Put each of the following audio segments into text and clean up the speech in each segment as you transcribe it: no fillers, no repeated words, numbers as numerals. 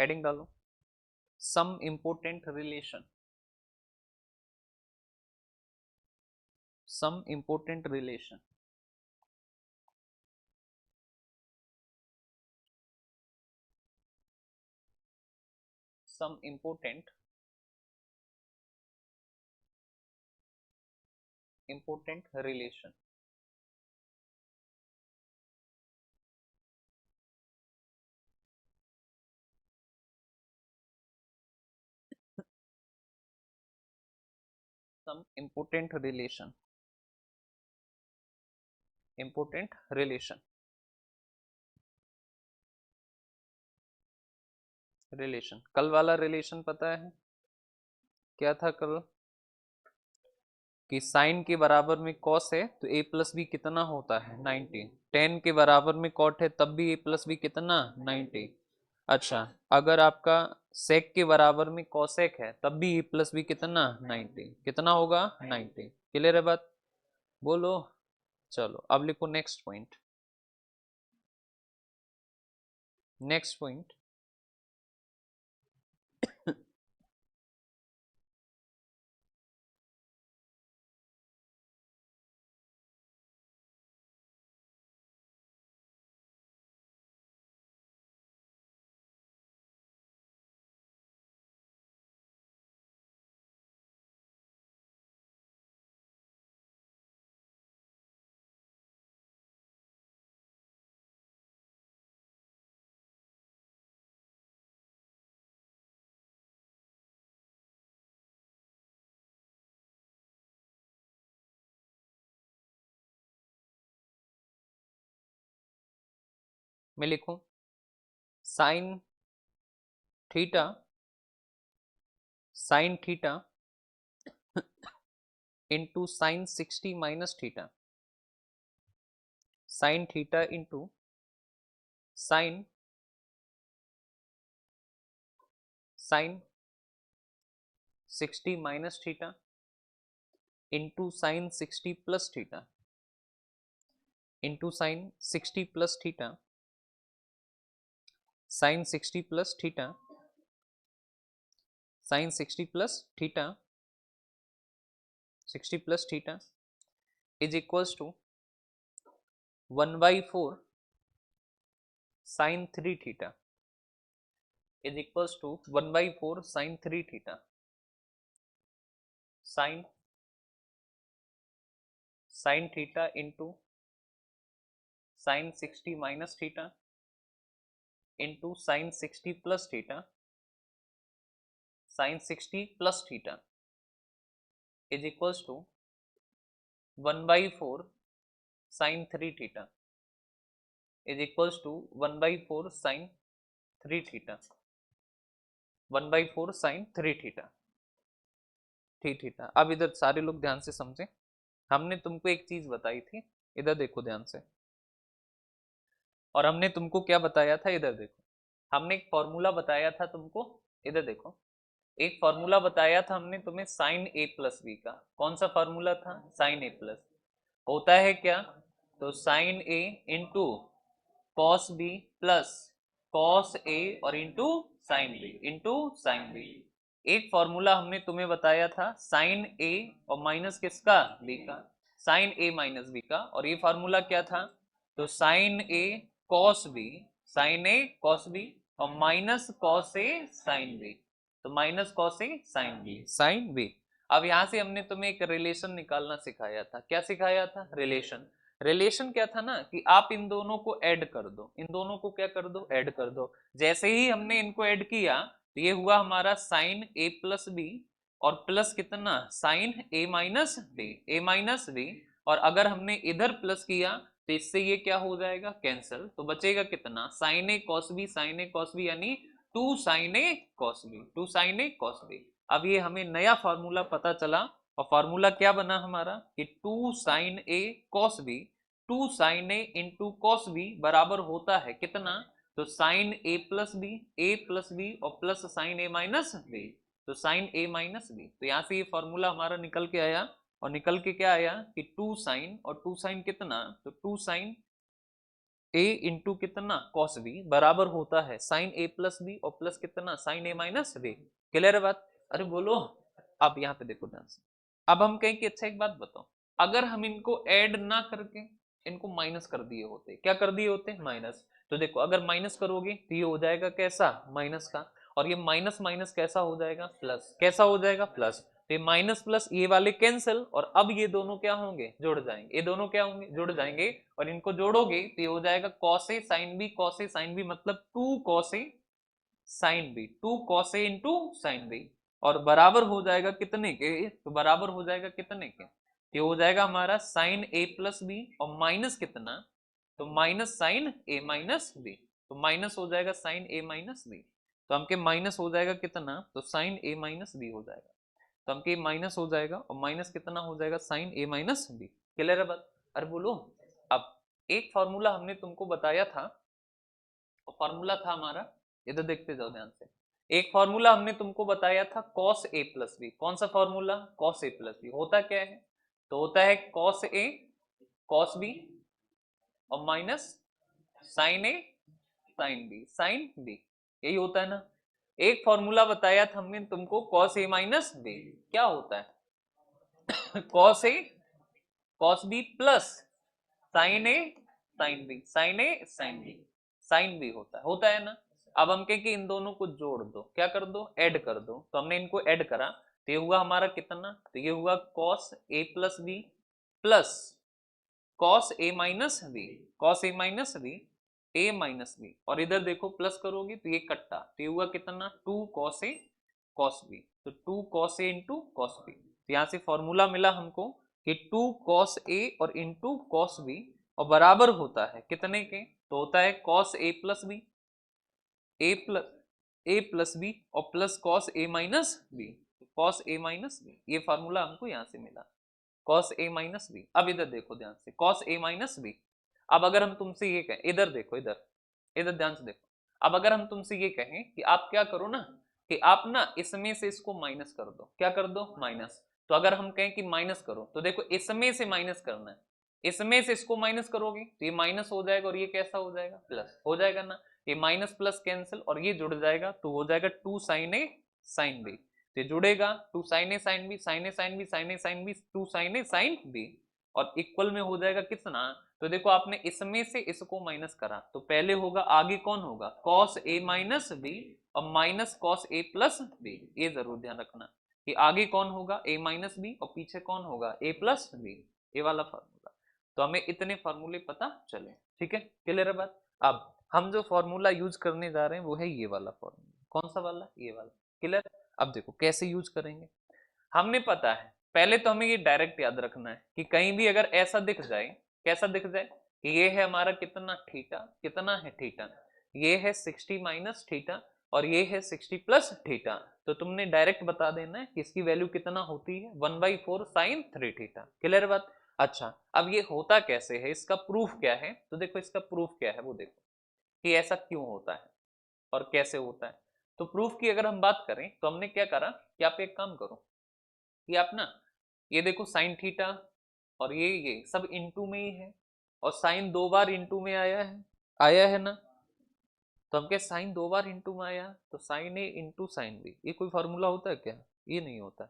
Heading डालो, some important relation, some important relation, some important relation, some important relation, important relation, relation. कल वाला relation पता है क्या था कल? कि साइन के बराबर में कॉस है तो a प्लस बी कितना होता है 90, टेन के बराबर में कॉट है तब भी a प्लस बी कितना 90। अच्छा, अगर आपका सेक के बराबर में कॉसेक है तब भी a प्लस बी कितना 90, कितना होगा 90। क्लियर है बात? बोलो। चलो अब लिखो नेक्स्ट पॉइंट, नेक्स्ट पॉइंट। मैं लिखूं sine theta, sine theta into sine 60 minus theta, sine theta into sine sine 60 minus theta into sine 60 plus theta, into sine 60 plus theta, sine 60 plus theta, sine 60 plus theta, 60 plus theta is equals to 1/4 sine 3 theta, is equals to 1/4 sine 3 theta, sine sine theta into sine 60 minus theta into sine 60 plus theta, sine 60 plus theta is equals to 1/4 sine 3 theta, is equals to 1/4 sine 3 theta, 1/4 sine 3 theta, ठीक theta. अब इधर सारे लोग ध्यान से समझें, हमने तुमको एक चीज बताई थी, इधर देखो ध्यान से, और हमने तुमको क्या बताया था, इधर देखो। हमने एक फॉर्मूला बताया था तुमको, इधर देखो, एक फॉर्मूला बताया था हमने तुम्हें साइन ए प्लस बी का। कौन सा फॉर्मूला था? साइन ए प्लस होता है क्या, तो sine A into cos B plus cos A और into sine B, into sine B. एक फॉर्मूला हमने तुम्हें बताया था साइन ए और माइनस किसका, बी का, साइन ए माइनस बी का। और ये फॉर्मूला क्या था, तो साइन ए कॉस बी, साइन ए कॉस बी और minus cos A sine B, तो minus cos A sine B, sine B. अब यहां से हमने तुम्हें एक रिलेशन निकालना सिखाया था। क्या सिखाया था? रिलेशन। रिलेशन क्या था ना, कि आप इन दोनों को ऐड कर दो, इन दोनों को क्या कर दो, ऐड कर दो। जैसे ही हमने इनको ऐड किया तो ये हुआ हमारा साइन ए प्लस बी और प्लस कितना, साइन ए माइनस बी, ए माइनस बी। और अगर हमने इधर प्लस किया तो इससे ये क्या हो जाएगा, कैंसिल। तो बचेगा कितना, साइन ए कॉस बी, साइन ए कॉस बी यानी 2 साइन ए कॉस बी, 2 साइन ए कॉस बी। अब ये हमें नया फॉर्मूला पता चला, और फॉर्मूला क्या बना हमारा कि 2 sign A cos B, 2 sign A into cos B बराबर होता है कितना, तो साइन ए प्लस बी, ए प्लस बी और प्लस साइन ए माइनस बी, तो साइन ए माइनस बी। तो यहां से ये फॉर्मूला हमारा निकल के आया, और निकल के क्या आया कि 2 साइन और 2 साइन कितना, तो 2 साइन ए इंटू कितना कॉस बी बराबर होता है साइन ए प्लस बी और प्लस कितना साइन ए माइनस बी। क्लियर है बात? अरे बोलो। अब यहाँ पे देखो ध्यान से, अब हम कहें कि अच्छा एक बात बताओ, अगर हम इनको ऐड ना करके इनको माइनस कर दिए होते, क्या कर दिए होते माइनस, तो देखो अगर माइनस करोगे तो ये हो जाएगा कैसा माइनस का, और ये माइनस माइनस कैसा हो जाएगा प्लस, कैसा हो जाएगा प्लस, तो ये माइनस प्लस ये वाले कैंसिल, और अब ये दोनों क्या होंगे जुड़ जाएंगे, ये दोनों क्या होंगे जुड़ जाएंगे, और इनको जोड़ोगे तो ये हो जाएगा cos A sine B, cos A sine B मतलब 2 cos A sine B, 2 cos A into sine B, और बराबर हो जाएगा कितने के, तो बराबर हो जाएगा कितने के, ये हो जाएगा हमारा साइन ए प्लस बी और माइनस कितना, तो माइनस साइन ए माइनस बी, तो माइनस हो जाएगा साइन ए माइनस बी, तो हमके माइनस हो जाएगा कितना, तो साइन ए माइनस बी हो जाएगा, तो हमके माइनस हो जाएगा और माइनस कितना हो जाएगा साइन ए माइनस बी। क्लियर है बात? अरे बोलो। अब एक फॉर्मूला हमने तुमको बताया था, और फॉर्मूला था हमारा, इधर देखते जाओ ध्यान से, एक फॉर्मूला हमने तुमको बताया था कॉस ए प्लस बी, कौन सा formula cos A plus B, होता क्या है, तो होता है कॉस ए कॉस बी और माइनस साइन ए साइन बी, यही होता है ना। एक फॉर्मूला बताया था हमने तुमको कॉस ए माइनस बी, क्या होता है cos A cos B plus sign A sine B, sign A sine B, sine B होता है ना। अब हम कहें कि इन दोनों को जोड़ दो, क्या कर दो ऐड कर दो, तो हमने इनको ऐड करा तो ये हुआ हमारा कितना, तो ये हुआ cos A plus B plus cos A minus B, cos A minus B A minus B, और इधर देखो प्लस करोगे तो ये कट्टा, तो ये हुआ कितना 2 कॉस ए कॉस बी, तो 2 cos A into cos B, तो यहाँ से फॉर्मूला मिला हमको कि 2 कॉस ए और इंटू कॉस बी, और बराबर होता है कितने के, तो होता है cos A plus B, A plus B और plus cos A minus B, cos A minus B, ये फॉर्मूला हमको यहाँ से मिला कॉस ए माइनस बी। अब इधर देखो ध्यान से कॉस ए माइनस बी, अब अगर हम तुमसे ये कहें, इधर देखो इधर इधर ध्यान से देखो, अब अगर हम तुमसे ये कहें कि आप क्या करो ना, कि आप ना इसमें से इसको माइनस कर दो, क्या कर दो माइनस, तो अगर हम कहें कि माइनस करो, तो देखो इसमें से माइनस करना है, इसमें से इसको माइनस करोगे तो ये माइनस हो जाएगा और ये कैसा हो जाएगा प्लस हो जाएगा ना, ये माइनस प्लस कैंसिल और ये जुड़ जाएगा तो हो जाएगा 2 साइन ए साइन बी, तो ये जुड़ेगा 2 साइन ए साइन बी, साइन ए साइन बी, साइन ए साइन बी, 2 साइन ए साइन बी, और इक्वल में हो जाएगा कितना, तो देखो आपने इसमें से इसको माइनस करा तो पहले होगा आगे कौन होगा कॉस ए माइनस बी और minus cos A plus B, ये जरूर ध्यान रखना कि आगे कौन होगा ए माइनस बी और पीछे कौन होगा ए प्लस बी, ये वाला फॉर्मूला। तो हमें इतने फॉर्मूले पता चले, ठीक है क्लियर है बात। अब हम जो फॉर्मूला यूज करने जा रहे हैं वो है ये वाला फॉर्मूला, कौन सा वाला ये वाला, क्लियर। अब देखो कैसे यूज करेंगे, हमने पता है पहले तो हमें ये डायरेक्ट याद रखना है कि कहीं भी अगर ऐसा दिख जाए, कैसा दिख जाए कि ये है हमारा कितना थीटा, कितना है थीटा, ये है 60 माइनस थीटा और ये है 60 प्लस थीटा, तो तुमने डायरेक्ट बता देना है कि इसकी वैल्यू कितना होती है 1/4 साइन 3 थीटा, क्लियर बात। अच्छा अब ये होता कैसे है, इसका प्रूफ क्या है, तो देखो इसका प्रूफ क्या है वो देखो कि ऐसा क्यों होता है और कैसे होता है। तो प्रूफ की अगर हम बात करें तो हमने क्या करा कि आप एक काम करो कि आप ना ये देखो साइन थीटा और ये सब इनटू में ही है, और साइन 2 बार इनटू में आया है ना, तो हम क्या साइन 2 बार इनटू में आया तो sine A into sine B, ये कोई फॉर्मूला होता है क्या, ये नहीं होता।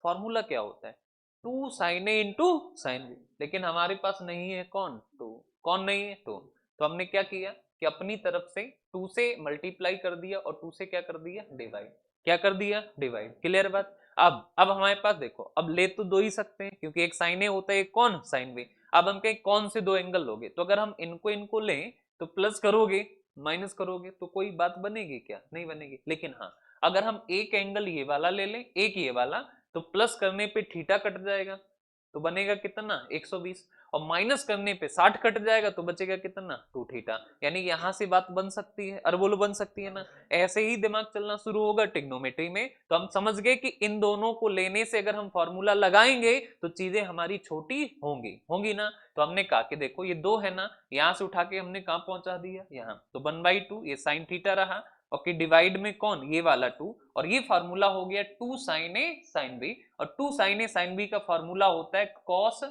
फॉर्मूला क्या होता है 2 sign A into sine B, लेकिन हमारे पास नहीं है कौन 2, कौन नहीं है 2, तो हमने क्या किया कि अपनी तरफ से 2 से मल्टीप्लाई कर दिया और 2 से क्या कर दिया डिवाइड, क्या कर दिया डिवाइड, क्लियर बात। अब हमारे पास देखो अब ले तो दो ही सकते हैं क्योंकि एक साइन ए होता है एक कौन साइन बी, अब हम कहें कौन से दो एंगल लोगे, तो अगर हम इनको इनको लें तो प्लस करोगे माइनस करोगे तो कोई बात बनेगी क्या, नहीं बनेगी। लेकिन हाँ अगर हम एक एंगल ये वाला ले लें एक ये वाला, तो प्लस करने पे थीटा कट जाएगा तो बनेगा कितना 120, और माइनस करने पे 60 कट जाएगा तो बचेगा कितना 2 थीटा, यानी यहां से बात बन सकती है, अरे बोलो बन सकती है ना। ऐसे ही दिमाग चलना शुरू होगा ट्रिग्नोमेट्री में, तो हम समझ गए कि इन दोनों को लेने से अगर हम फॉर्मूला लगाएंगे तो चीजें हमारी छोटी होंगी ना। तो हमने कहा कि देखो ये 2 है ना, यहां से उठा के हमने कहां पहुंचा दिया यहाँ, तो 1/2 ये साइन थीटा रहा, ओके डिवाइड में कौन ये वाला 2, और ये फार्मूला हो गया 2 साइन ए साइन बी, और 2 साइन ए साइन बी का फार्मूला होता है cos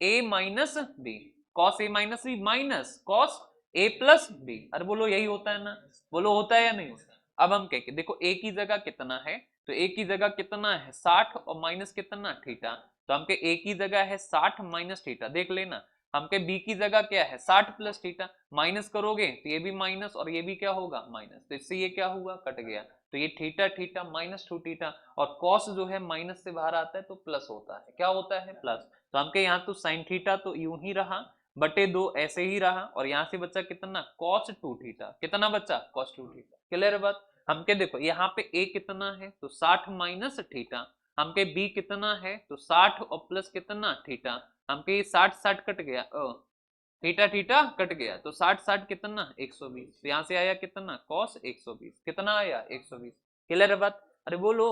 A minus B, cos A minus B minus cos A plus B. अरे बोलो यही होता है ना, बोलो होता है या नहीं होता। अब हम कह के देखो ए की जगह कितना है, तो ए की जगह कितना है 60 और माइनस कितना थीटा, तो हमके ए की जगह है 60 माइनस थीटा, देख लेना। हमके बी की जगह क्या है 60 प्लस थीटा, माइनस करोगे तो ये भी माइनस और ये भी क्या होगा माइनस, तो इससे ये क्या हुआ कट गया, तो ये थीटा थीटा माइनस 2 थीटा, और कॉस जो है माइनस से बाहर आता है तो प्लस होता है, क्या होता है प्लस। तो हमके यहाँ तो साइन थीटा तो यूं ही रहा बटे 2 ऐसे ही रहा, और यहाँ से बचा कितना cos 2 थीटा, कितना बचा cos 2 थीटा। क्लियर है बात। हमके देखो यहाँ पे a कितना है तो 60 माइनस थीटा, हमके b कितना है तो 60 और प्लस कितना थीटा, हमके ये 60 60 कट गया, थीटा थीटा कट गया, तो 60 60 कितना 120, तो यहाँ से आया कितना cos 120, कितना आया 120। क्लियर है बात। अरे बोलो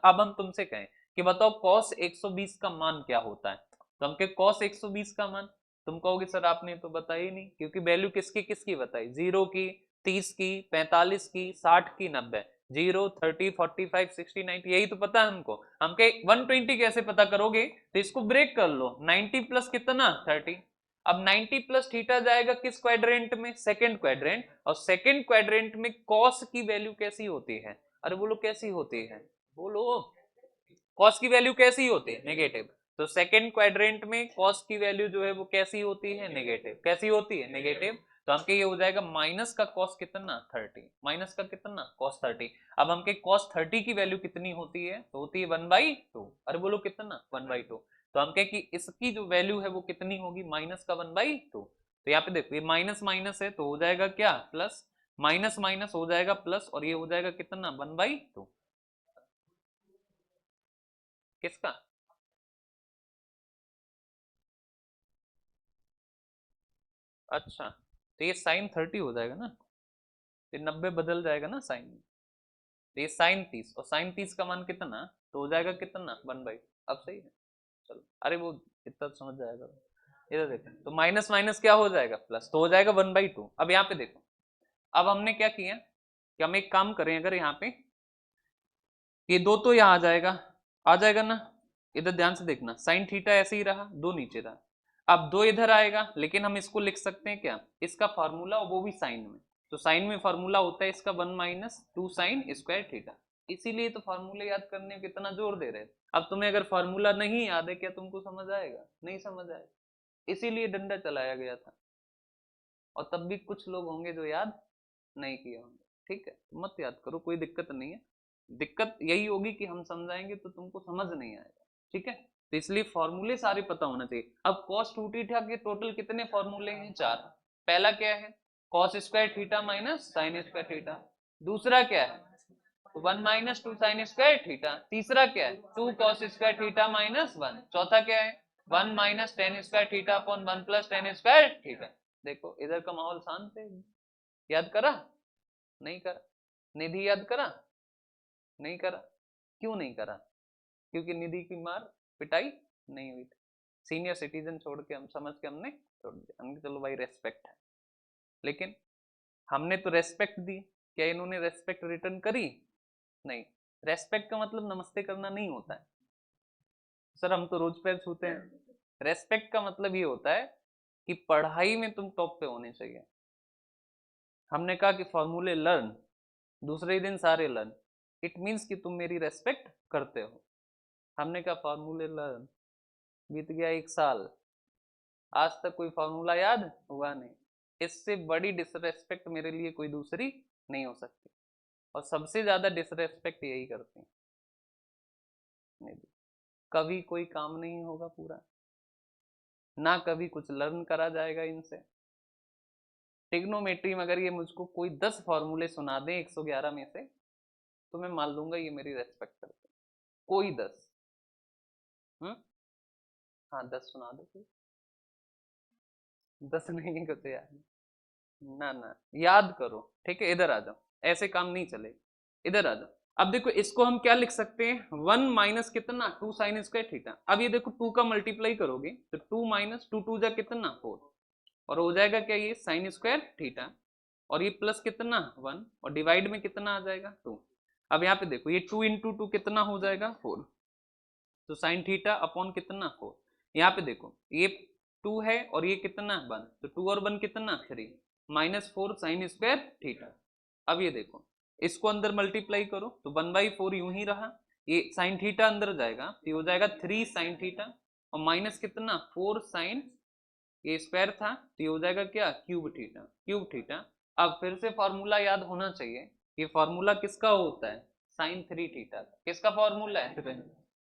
अब हम तुमसे कहें कि बताओ cos 120 का मान क्या होता है, तो हमके cos 120 का मान, तुम कहोगे सर आपने तो बताया ही नहीं, क्योंकि वैल्यू किसकी किसकी बताई, 0 की, 30 की, 45 की, 60 की, 90, 0 30 45 60 90, यही तो पता है हमको। हमके 120 कैसे पता करोगे, तो इसको ब्रेक कर लो, 90 प्लस कितना 30, अब 90 प्लस थीटा जाएगा किस क्वाड्रेंट में, सेकंड क्वाड्रेंट, और सेकंड क्वाड्रेंट में कॉस की वैल्यू कैसी होती है, अरे बोलो कैसी होती है, बोलो कॉस की वैल्यू कैसी होती है नेगेटिव, तो सेकंड क्वाड्रेंट में कॉस की वैल्यू जो है वो कैसी होती है नेगेटिव, कैसी होती है नेगेटिव, तो हमके ये हो जाएगा माइनस का कॉस कितना 30, माइनस का कितना कॉस 30। अब हमके कॉस 30 की वैल्यू कितनी होती है, तो होती है 1/2, अरे बोलो कितना 1/2, तो हम कहे कि इसकी जो वैल्यू है वो कितनी होगी माइनस का 1/2, तो यहाँ पे देखो ये माइनस माइनस है तो हो जाएगा क्या प्लस, माइनस माइनस हो जाएगा प्लस, और ये हो जाएगा कितना 1/2, किसका, अच्छा तो ये साइन 30 हो जाएगा ना, ये 90 बदल जाएगा ना साइन में, तो ये साइन 30, और साइन 30 का मान कितना, तो हो जाएगा कितना 1/, अब सही है। चलो अरे वो इतना तो समझ जाएगा, इधर देखो तो माइनस माइनस क्या हो जाएगा प्लस, तो हो जाएगा 1/2। अब यहाँ पे देखो, अब हमने क्या किया कि हम एक काम करें, अगर यहाँ पे ये दो तो यहाँ आ जाएगा ना, इधर ध्यान से देखना, साइन थीटा ऐसे ही रहा, दो नीचे रहा, अब दो इधर आएगा, लेकिन हम इसको लिख सकते हैं क्या, इसका फॉर्मूला वो भी साइन में, तो साइन में फॉर्मूला होता है इसका 1 - 2 साइन स्क्वायर थीटा, इसीलिए तो फॉर्मूले याद करने में कितना जोर दे रहे हैं। अब तुम्हें अगर फॉर्मूला नहीं याद है क्या तुमको समझ आएगा, नहीं समझ आएगा, इसीलिए डंडा चलाया गया था, और तब भी कुछ लोग होंगे जो याद नहीं किए होंगे, ठीक है मत याद करो, कोई दिक्कत नहीं है, दिक्कत यही होगी कि हम समझाएंगे तो तुमको समझ नहीं आएगा, ठीक है, तो इसलिए फॉर्मूले सारे पता होना चाहिए। अब cos 2 थीटा के टोटल कितने फॉर्मूले हैं, चार। पहला क्या है cos square theta minus sine square theta, दूसरा क्या है 1 - 2 साइन स्क्वायर थीटा, तीसरा क्या है 2 cos स्क्वायर थीटा माइनस 1, चौथा क्या है 1 - tan square theta upon 1 + tan square theta. देखो इधर का माहौल शांत है, याद करा नहीं करा, निधि याद करा नहीं करा, क्यों नहीं करा, क्योंकि निधि की मार पिटाई नहीं हुई थी, सीनियर सिटीजन छोड़ के हम समझ के हमने छोड़ दिया, हमने चलो भाई रेस्पेक्ट है, लेकिन हमने तो रेस्पेक्ट दी, क्या इन्होंने रेस्पेक्ट रिटर्न करी, नहीं। रेस्पेक्ट का मतलब नमस्ते करना नहीं होता है, सर हम तो रोज पैर छूते हैं, रेस्पेक्ट का मतलब ये होता है कि पढ़ाई में तुम टॉप पे होने चाहिए। हमने कहा कि फॉर्मूले लर्न, दूसरे ही दिन सारे लर्न, इट मीन्स कि तुम मेरी रेस्पेक्ट करते हो। हमने कहा फॉर्मूले लर्न, बीत गया 1 साल, आज तक कोई फॉर्मूला याद हुआ नहीं, इससे बड़ी डिसरेस्पेक्ट मेरे लिए कोई दूसरी नहीं हो सकती, और सबसे ज्यादा डिसरेस्पेक्ट यही करते हैं, नहीं कभी कोई काम नहीं होगा पूरा, ना कभी कुछ लर्न करा जाएगा इनसे। टिग्नोमेट्री में अगर ये मुझको कोई 10 फॉर्मूले सुना दें 111 में से, तो मैं मान लूंगा ये मेरी रेस्पेक्ट करते हैं, कोई 10। हाँ 10 सुना दो कोई, 10 नहीं है कुछ याद, ना ना याद करो, ठीक है इधर आ जाओ, ऐसे काम नहीं चले, इधर आ जाओ। अब देखो इसको हम क्या लिख सकते हैं 1 माइनस कितना 2 साइन स्क्वायर थीटा, अब ये देखो 2 का मल्टीप्लाई करोगे तो 2 - 2 2 जा कितना 4, और हो जाएगा क्या ये साइन स्क्वायर थीटा, और ये प्लस कितना 1, और डिवाइड में कितना आ जाएगा 2। अब यहाँ पे देखो ये 2 × 2 कितना हो जाएगा 4, तो साइन थीटा अपॉन कितना 4, यहाँ पे देखो ये 2 है और ये कितना 1, तो 2 और 1 कितना 3, -4 साइन स्क्वायर थीटा। अब ये देखो इसको अंदर मल्टीप्लाई करो तो 1/4 यूं ही रहा, ये साइन थीटा अंदर जाएगा तो ये हो जाएगा 3 साइन थीटा, और माइनस कितना 4 साइन, ये स्क्वायर था तो ये हो जाएगा क्या क्यूब थीटा, क्यूब थीटा। अब फिर से फॉर्मूला याद होना चाहिए, ये फॉर्मूला किसका होता है साइन 3 थीटा का, किसका फॉर्मूला है, तो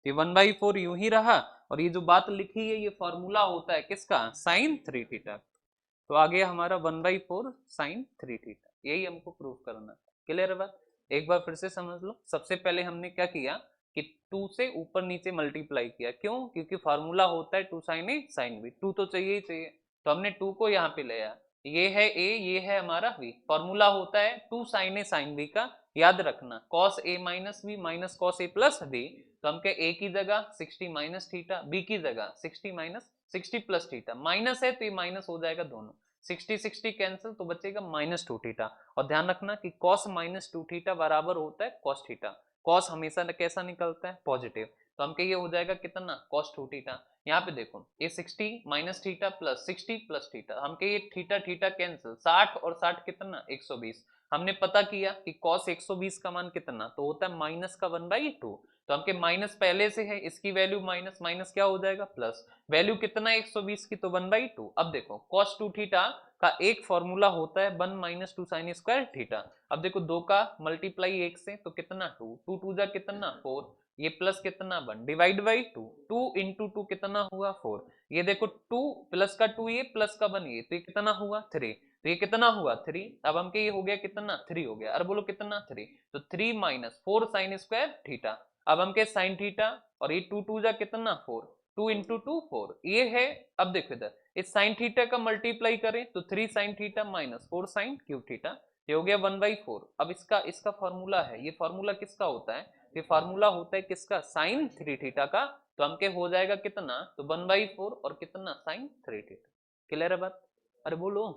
ये 1/4 यूं ही रहा, और ये जो बात लिखी है ये फॉर्मूला होता है किसका साइन 3 थीटा। तो आ गया हमारा 1/4 साइन 3 थीटा, यही हमको प्रूव करना है। क्लियर है बात, एक बार फिर से समझ लो। सबसे पहले हमने क्या किया कि 2 से ऊपर नीचे मल्टीप्लाई किया, क्यों, क्योंकि फार्मूला होता है 2 साइन ए साइन बी, 2 तो चाहिए ही चाहिए, तो हमने 2 को यहाँ पे ले आया, ये है ए ये है हमारा बी, फॉर्मूला होता है 2 साइन ए साइन बी का, याद रखना cos A minus B minus cos A plus B, तो हम क्या ए की जगह 60 माइनस थीटा, बी की जगह 60 माइनस 60 प्लस थीटा, माइनस है तो ये माइनस हो जाएगा दोनों, 60 60 कैंसिल तो बचेगा -2 थीटा। और ध्यान रखना कि cos -2 थीटा बराबर होता है cos थीटा, cos हमेशा कैसा निकलता है पॉजिटिव, तो हम कहिए हो जाएगा कितना cos 2 थीटा। यहाँ पे देखो ये 60 minus theta plus 60 plus theta, हम कहिए थीटा थीटा कैंसिल, 60 और 60 कितना 120, हमने पता किया कि cos 120 का मान कितना तो होता है माइनस का 1/2, तो हमके माइनस पहले से है, इसकी वैल्यू माइनस माइनस क्या हो जाएगा प्लस, वैल्यू कितना 120 की तो 1/2। अब देखो cos 2 थीटा का एक फॉर्मूला होता है 1 - 2 साइन स्क्वायर थीटा। अब देखो 2 का मल्टीप्लाई 1 से तो कितना 2, 2 2 जा कितना 4, ये प्लस कितना 1 डिवाइड बाई 2, 2 इंटू 2 कितना हुआ 4, ये देखो 2 प्लस का 2 ये प्लस का 1 ये, तो ये कितना हुआ 3, तो ये कितना हुआ 3, अब हम के ये हो गया कितना 3 हो गया, अरे बोलो कितना 3, तो 3 - 4 साइन स्क्वायर थीटा। अब हम के साइन थीटा और ये 2 2 जा कितना 4, 2 इंटू 2 4 ये है। अब देखो इधर इस साइन थीटा का मल्टीप्लाई करें तो 3 sine theta minus 4 sine cube theta, ये हो गया 1/4। अब इसका इसका फॉर्मूला है, ये फॉर्मूला किसका होता है, ये फॉर्मूला होता है किसका साइन 3 थीटा का, तो हमके हो जाएगा कितना तो 1/4 और कितना साइन 3 थीटा। क्लियर है बात, अरे बोलो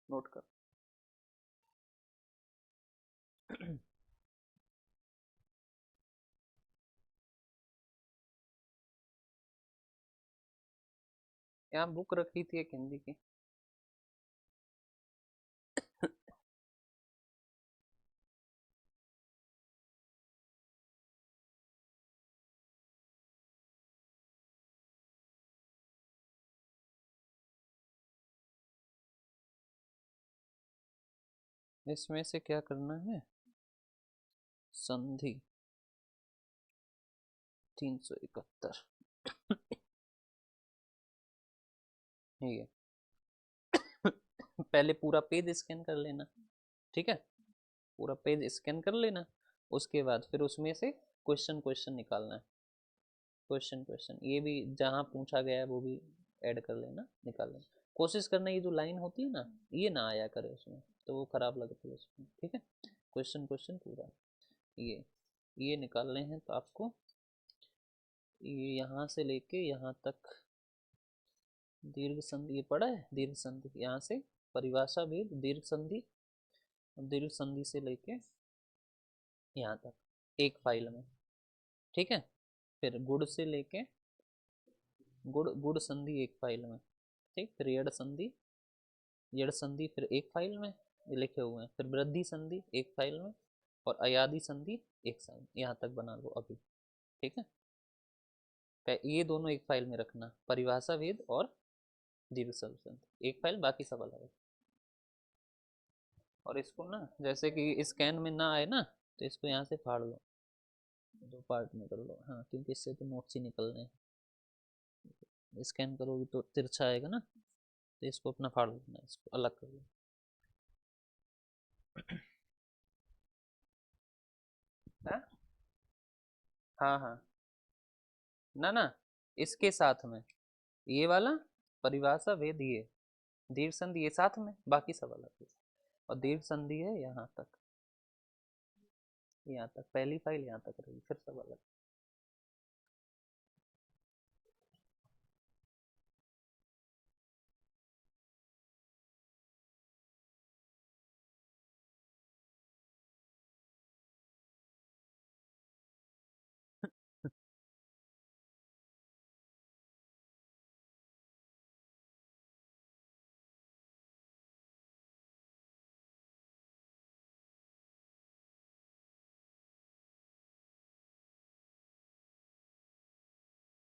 नोट कर। यहाँ बुक रखी थी एक हिंदी की। इसमें से क्या करना है, संधि 371 ये पहले पूरा पेज स्कैन कर लेना, ठीक है, पूरा पेज स्कैन कर लेना, उसके बाद फिर उसमें से क्वेश्चन क्वेश्चन निकालना है, क्वेश्चन क्वेश्चन ये भी जहाँ पूछा गया है वो भी ऐड कर लेना, निकाल लेना, कोशिश करना ये जो लाइन होती है ना ये ना आया करे उसमें, तो वो खराब लगती है उसमें, ठीक है। क्वेश्चन क्वेश्चन पूरा ये निकालने हैं, तो आपको ये यहाँ से लेके यहाँ तक दीर्घ संधि ये पढ़ा है, दीर्घ संधि यहाँ से परिभाषा भेद दीर्घ संधि, दीर्घ संधि से लेके यहाँ तक एक फाइल में, ठीक है। फिर गुण से लेके गुण गुण संधि एक फाइल में, ठीक, फिर यड़ संधि, यड़ संधि फिर एक फाइल में ये लिखे हुए हैं, फिर वृद्धि संधि एक फाइल में, और अयादि संधि एक फाइल, यहाँ तक बना लो अभी, ठीक है। ये दोनों एक फाइल में रखना, परिभाषा भेद और दीर्घ संधि एक फाइल, बाकी सब अलग है। और इसको ना जैसे कि स्कैन में ना आए ना तो इसको यहाँ से फाड़ लो, दो पार्ट में कर लो, हाँ, क्योंकि इससे तो नोट्स ही निकलने हैं, स्कैन करोगे तो तिरछा आएगा ना, तो इसको अपना फाड़ लेना, इसको अलग कर लो। हाँ हाँ हाँ, ना ना, इसके साथ में ये वाला परिभाषा भेद ये दीर्घ संधि ये साथ में, बाकी सब अलग है, और दीर्घ संधि है यहाँ तक, यहाँ तक पहली फाइल यहाँ तक रहेगी, फिर सब अलग।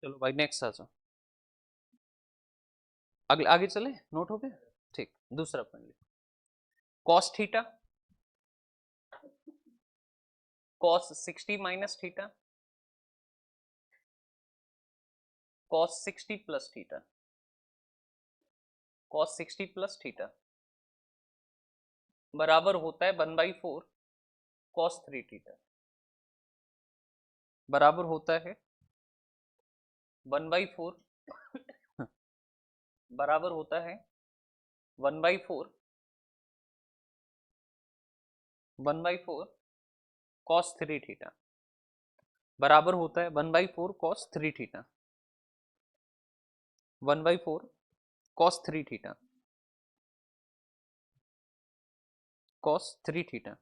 चलो भाई नेक्स्ट आ जाओ, अगले आगे चले, नोट हो गया। ठीक, दूसरा पॉइंट लिखो, cos theta, cos 60 minus theta, cos 60 plus theta, cos 60 plus theta बराबर होता है 1/4 कॉस 3 थीटा, बराबर होता है 1/4 बराबर होता है 1/4 1/4 कॉस 3 थीटा, बराबर होता है 1/4 cos 3 theta, 1/4 cos 3 theta, cos 3 theta,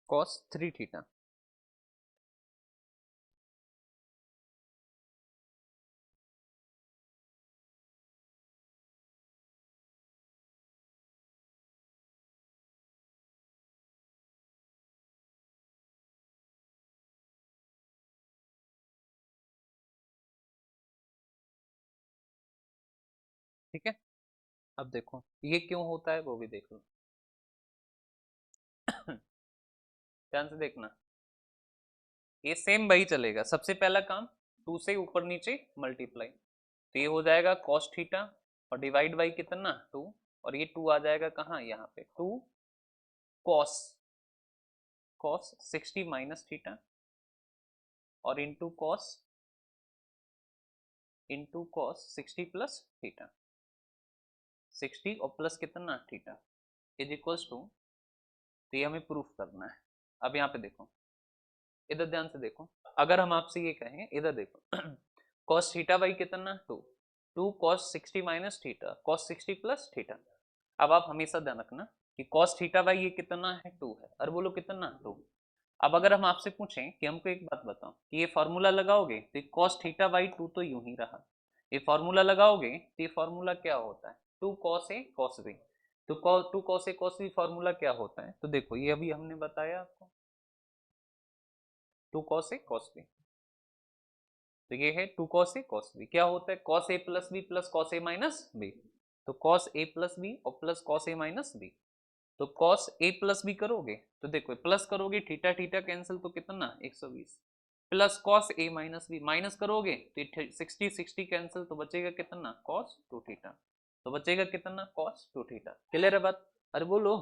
cos 3 theta. ठीक है, अब देखो ये क्यों होता है वो भी देख लो ध्यान से देखना, ये सेम वही चलेगा, सबसे पहला काम 2 से ऊपर नीचे मल्टीप्लाई, तो ये हो जाएगा कॉस थीटा और डिवाइड बाई कितना 2, और ये 2 आ जाएगा कहाँ यहाँ पे 2 कॉस, कॉस 60 माइनस थीटा और इंटू कॉस 60 प्लस थीटा, 60 और प्लस कितना थीटा इज इक्वल्स टू, तो ये हमें प्रूफ करना है। अब यहाँ पे देखो, इधर ध्यान से देखो, अगर हम आपसे ये कहें इधर देखो कॉस थीटा बाई कितना 2, 2 cos 60 minus theta cos 60 plus theta. अब आप हमेशा ध्यान रखना कि कॉस थीटा बाई ये कितना है 2 है, और बोलो कितना 2। अब अगर हम आपसे पूछें कि हमको एक बात बताओ कि ये फॉर्मूला लगाओगे तो कॉस थीटा बाई 2 तो यूं ही रहा, ये फॉर्मूला लगाओगे तो ये फॉर्मूला क्या होता है 2 कॉस ए कॉस बी, तो 2 cos A cos B formula क्या होता है, तो देखो ये अभी हमने बताया आपको 2 कॉस ए कॉस बी, तो ये है 2 कॉस ए कॉस बी, क्या होता है cos A plus B plus cos A minus B, तो कॉस ए प्लस बी और प्लस कॉस ए माइनस बी, तो कॉस ए प्लस बी करोगे तो देखो प्लस करोगे थीटा थीटा कैंसिल तो कितना 120, प्लस कॉस ए माइनस बी माइनस करोगे तो 60 60 कैंसिल तो बचेगा कितना कॉस 2 थीटा, तो बचेगा कितना कॉस 2 थीटा। क्लियर है बात, अरे बोलो।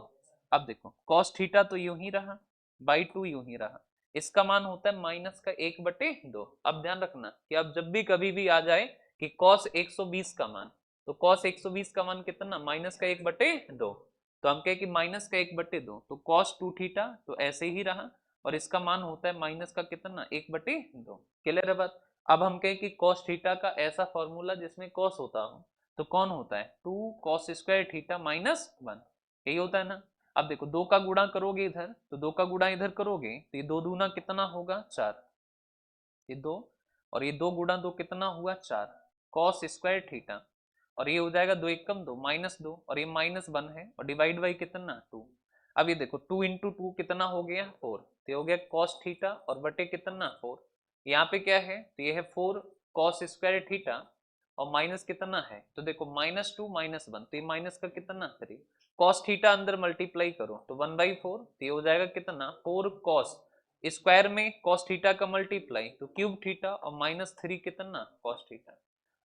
अब देखो कॉस थीटा तो यूं ही रहा बाई 2 यूं ही रहा, इसका मान होता है माइनस का 1/2। अब ध्यान रखना कि अब जब भी कभी भी आ जाए कि कॉस 120 का मान, तो कॉस 120 का मान कितना माइनस का 1/2, तो हम कहें कि माइनस का 1/2, तो कॉस 2 थीटा तो ऐसे ही रहा, और इसका मान होता है माइनस का कितना 1/2। क्लियर है बात। अब हम कहें कि कॉस थीटा का ऐसा फॉर्मूला जिसमें कॉस होता हो, तो कौन होता है 2 कॉस स्क्वायर थीटा माइनस 1, यही होता है ना। अब देखो 2 का गुणा करोगे इधर, तो 2 का गुणा इधर करोगे तो ये 2 दूना कितना होगा 4, ये 2, और ये 2 गुणा 2 कितना हुआ 4 कॉस स्क्वायर थीटा, और ये हो जाएगा 2 एकम 2 -2, और ये -1 है और डिवाइड बाई कितना 2। अब ये देखो 2 इंटू 2 कितना हो गया 4, तो हो गया कॉस थीटा और बटे कितना 4, यहाँ पे क्या है तो ये है 4 कॉस स्क्वायर थीटा, और माइनस कितना है तो देखो -2 -1, तो ये माइनस का कितना 3, कॉस थीटा अंदर मल्टीप्लाई करो तो 1/4, तो ये हो जाएगा कितना 4 कॉस स्क्वायर में कॉस थीटा का मल्टीप्लाई तो क्यूब थीटा, और -3 कितना कॉस थीटा।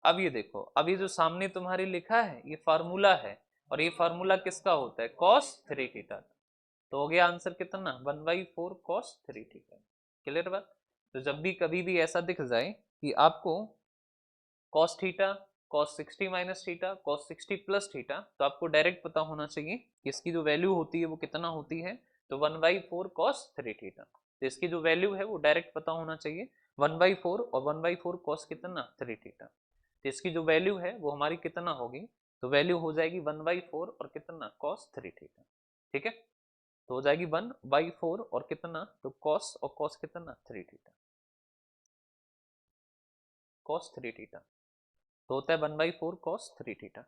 अब ये देखो, अब ये जो सामने तुम्हारे लिखा है ये फार्मूला है, और ये फार्मूला किसका होता है कॉस 3 थीटा, तो हो गया आंसर कितना 1/4 कॉस 3 थीटा। क्लियर बात। तो जब भी कभी भी ऐसा दिख जाए कि आपको cos theta cos 60 minus theta cos 60 plus theta, तो आपको डायरेक्ट पता होना चाहिए कि इसकी जो वैल्यू होती है वो कितना होती है, तो 1/4 कॉस 3 थीटा, तो इसकी जो वैल्यू है वो डायरेक्ट पता होना चाहिए 1/4 और 1/4 कॉस कितना 3 थीटा, तो इसकी जो वैल्यू है वो हमारी कितना होगी, तो वैल्यू हो जाएगी 1/4 और कितना कॉस 3 थीटा। ठीक है, तो हो जाएगी 1/4 और कितना तो कॉस, और कॉस कितना 3 थीटा, कॉस 3 थीटा, तो होता है 1/4 cos 3 theta,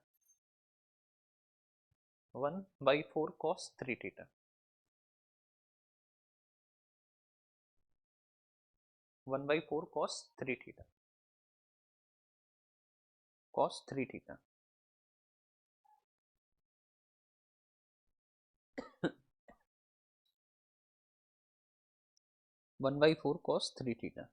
1/4 cos 3 theta. 1/4 cos 3 theta, cos 3 theta 1/4 cos 3 theta.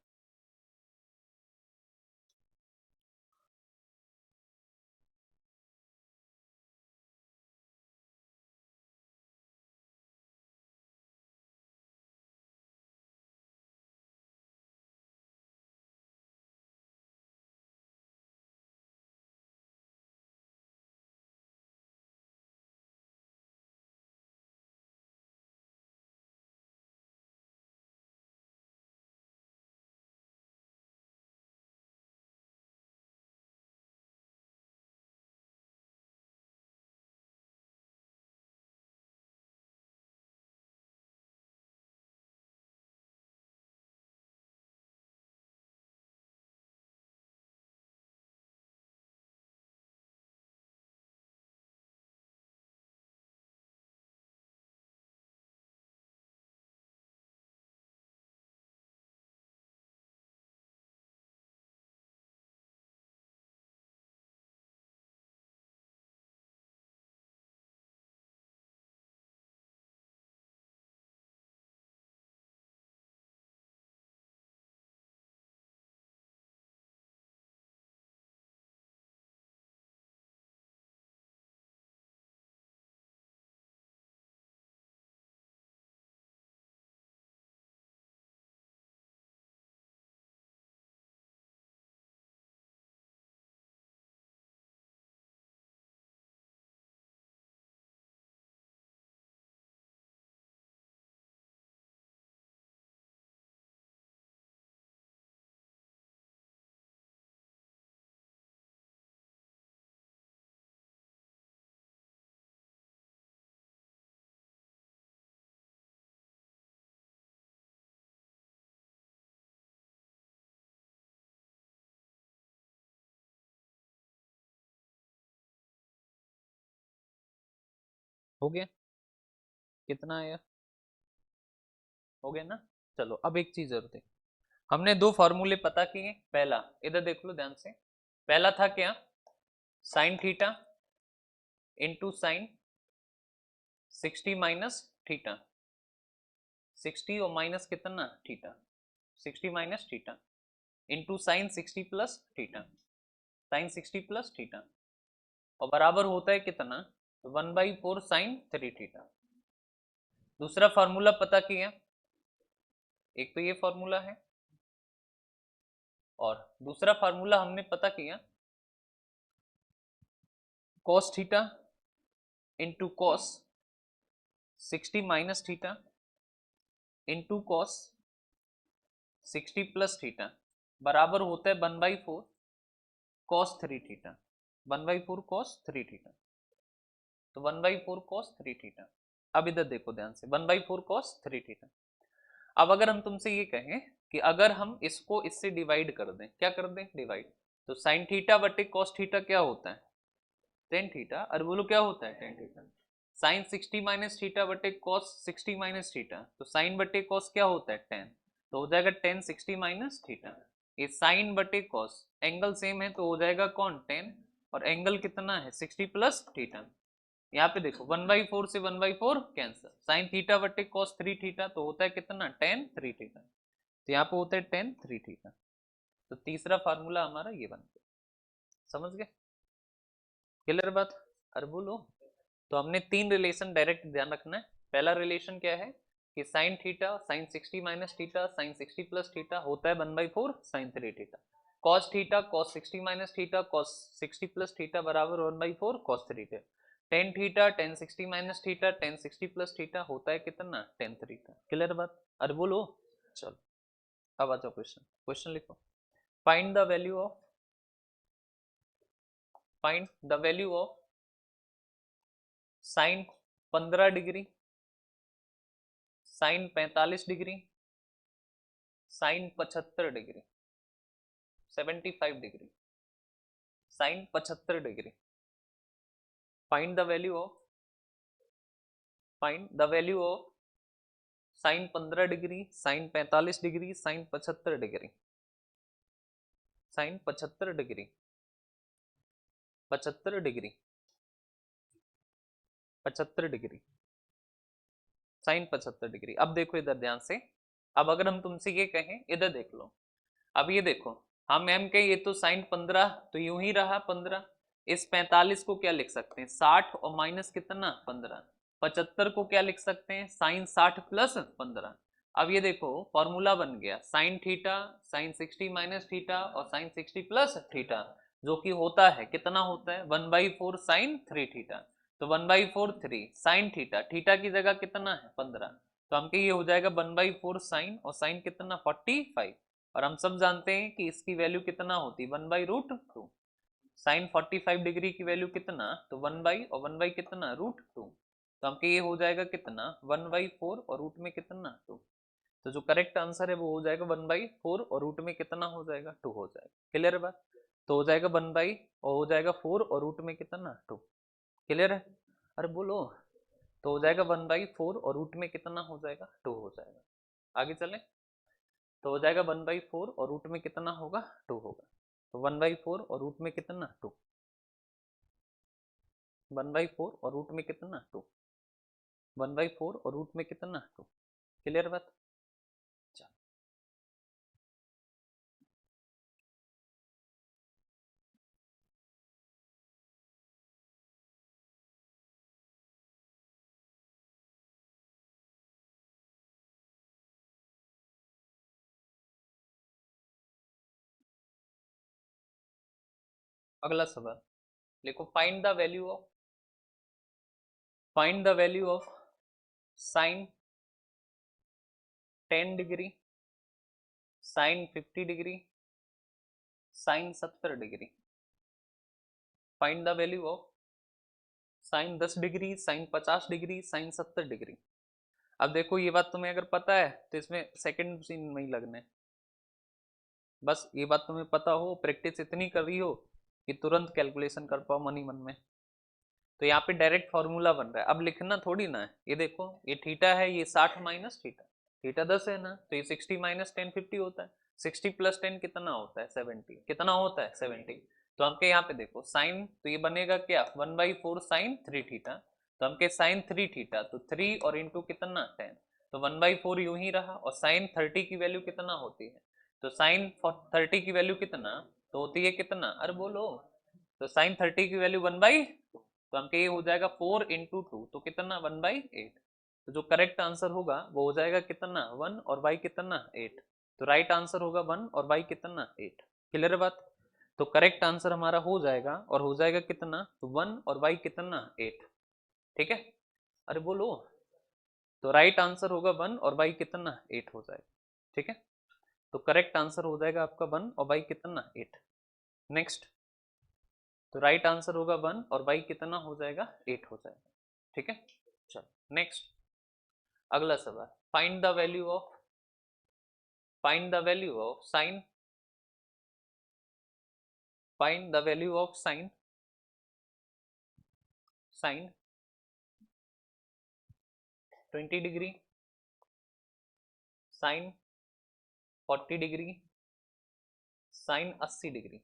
हो गया? कितना आया? हो गया ना? चलो अब एक चीज और थी, हमने दो फॉर्मूले पता किए। पहला इधर देख लो ध्यान से, पहला था क्या, sine theta into sine 60 minus theta, 60 और माइनस कितना theta, 60 minus theta into sine 60 plus theta, sine 60 plus theta, और बराबर होता है कितना, 1/4 साइन 3 थीटा। दूसरा फॉर्मूला पता किया, एक तो ये फॉर्मूला है, और दूसरा फॉर्मूला हमने पता किया cos theta into cos 60 minus theta into cos 60 plus theta बराबर होता है 1/4 cos 3 थीटा, 1/4 cos 3 थीटा। तो 1/4 cos 3 थीटा। अब इधर देखो ध्यान से, 1/4 cos 3 थीटा। अब अगर हम तुमसे ये कहें कि अगर हम इसको इससे डिवाइड कर दें, क्या कर दें, डिवाइड, तो साइन थीटा बटे कॉस थीटा क्या होता है, टेन थीटा। अरे बोलो क्या होता है, tan theta. Sine 60 minus theta बटे कॉस 60 माइनस थीटा, तो साइन बटे कॉस क्या होता है, टेन, तो हो जाएगा टेन 60 माइनस थीटा। ये साइन बटे कॉस, एंगल सेम है तो हो जाएगा कौन, टेन, और एंगल कितना है 60 प्लस थीटा। यहाँ पे देखो 1/4 से 1/4 कैंसिल, साइन थीटा बटे कॉस 3 थीटा तो होता है कितना, टेन 3 थीटा, तो यहाँ पे होता है टेन 3 थीटा। तो तीसरा फार्मूला हमारा ये बन गया। समझ गए? क्लियर बात? अरे बोलो। तो हमने तीन रिलेशन डायरेक्ट ध्यान रखना है। पहला रिलेशन क्या है कि sine theta sine 60 minus theta sine 60 plus theta होता है 1/4 sine 3 theta. Cos theta cos 60 minus theta cos 60 plus theta बराबर 1/4 cos 3 theta. Tan theta tan 60 minus theta tan 60 plus theta होता है कितना, टेन थीटा। क्लियर बात? अरे बोलो। चलो अब आ जाओ क्वेश्चन, क्वेश्चन लिखो। Find the value of, find the value of sine 15 degree, sine 45 degree, sine 75 degree, 75 degree, sine 75 degree. Find the value of, find the value of sine 15 degree, sine 45 degree, sine 75 degree, sine 75 degree, 75 degree, 75 degree, sine 75 degree. अब देखो इधर ध्यान से, अब अगर हम तुमसे ये कहें, इधर देख लो, अब ये देखो, हम एम के ये तो साइन 15 तो यूं ही रहा 15, इस 45 को क्या लिख सकते हैं 60 और माइनस कितना 15, 75 को क्या लिख सकते हैं साइन 60 प्लस 15। अब ये देखो फॉर्मूला बन गया sine theta, sine 60 minus theta और साइन 60 प्लस थीटा, जो कि होता है कितना होता है 1/4 साइन 3 थीटा। तो 1/4 3 साइन थीटा, थीटा की जगह कितना है 15, तो हमके ये हो जाएगा 1/4 साइन और साइन कितना 45, और हम सब जानते हैं कि इसकी वैल्यू कितना होती है 1/√2। साइन 45 डिग्री की वैल्यू कितना, तो 1 और 1 कितना √2, तो हमके ये हो जाएगा कितना 1/4 और रूट में कितना 2। तो जो करेक्ट आंसर है वो हो जाएगा 1/4 और रूट में कितना हो जाएगा 2 हो जाएगा। क्लियर है बात, तो हो जाएगा 1 और हो जाएगा 4 और रूट में कितना 2। क्लियर है, अरे बोलो, तो हो जाएगा 1/4 और रूट में कितना हो जाएगा 2 हो जाएगा। आगे चलें, तो हो जाएगा 1/4 और रूट में कितना होगा 2 होगा, तो 1/4 और रूट में कितना 2, 1/4 और रूट में कितना 2, 1/4 और रूट में कितना 2। क्लियर बात, चल अगला सवाल लिखो, find the value of sine 10 degree, sine 50 degree, sine 70 degree. Find the value of sine 10 degree, sine 50 degree, sine 70 degree. अब देखो ये बात तुम्हें अगर पता है तो इसमें सेकंड सीन में ही लगना है, बस ये बात तुम्हें पता हो, प्रैक्टिस इतनी कर रही हो कि तुरंत कैलकुलेशन कर पाओ मन ही मन में। तो यहाँ पे डायरेक्ट फॉर्मूला बन रहा है, अब लिखना थोड़ी ना है। ये देखो ये थीटा है, ये 60 माइनस थीटा, थीटा 10 है ना, तो ये 60 माइनस 10 50 होता है, 60 प्लस 10 कितना होता है 70, कितना होता है 70। तो हमके यहाँ पे देखो साइन, तो ये बनेगा क्या 1/4 साइन 3 थीटा, तो हमके साइन 3 थीटा, तो 3 और इंटू कितना 10, तो 1/4 यूं ही रहा, और साइन 30 की वैल्यू कितना होती है, तो साइन 30 की वैल्यू कितना, तो होती है कितना, अरे बोलो, तो साइन 30 की वैल्यू 1/2, तो हमके ये हो जाएगा 4 इंटू 2, तो कितना 1/8। तो जो करेक्ट आंसर होगा वो हो जाएगा कितना 1 और y कितना 8, तो राइट आंसर होगा 1 और y कितना 8। क्लियर है बात, तो करेक्ट आंसर हमारा हो जाएगा, और हो जाएगा कितना, तो 1 और y कितना 8। ठीक है, अरे बोलो, तो राइट आंसर होगा 1 और y कितना 8 हो जाएगा। ठीक है, तो करेक्ट आंसर हो जाएगा आपका 1 और y कितना 8। नेक्स्ट, तो राइट आंसर होगा 1 और y कितना हो जाएगा 8 हो जाएगा। ठीक है, चलो नेक्स्ट, अगला सवाल, find the value of sine, find the value of sine, sine 20 degree, sine 40 degree, sine 80 degree.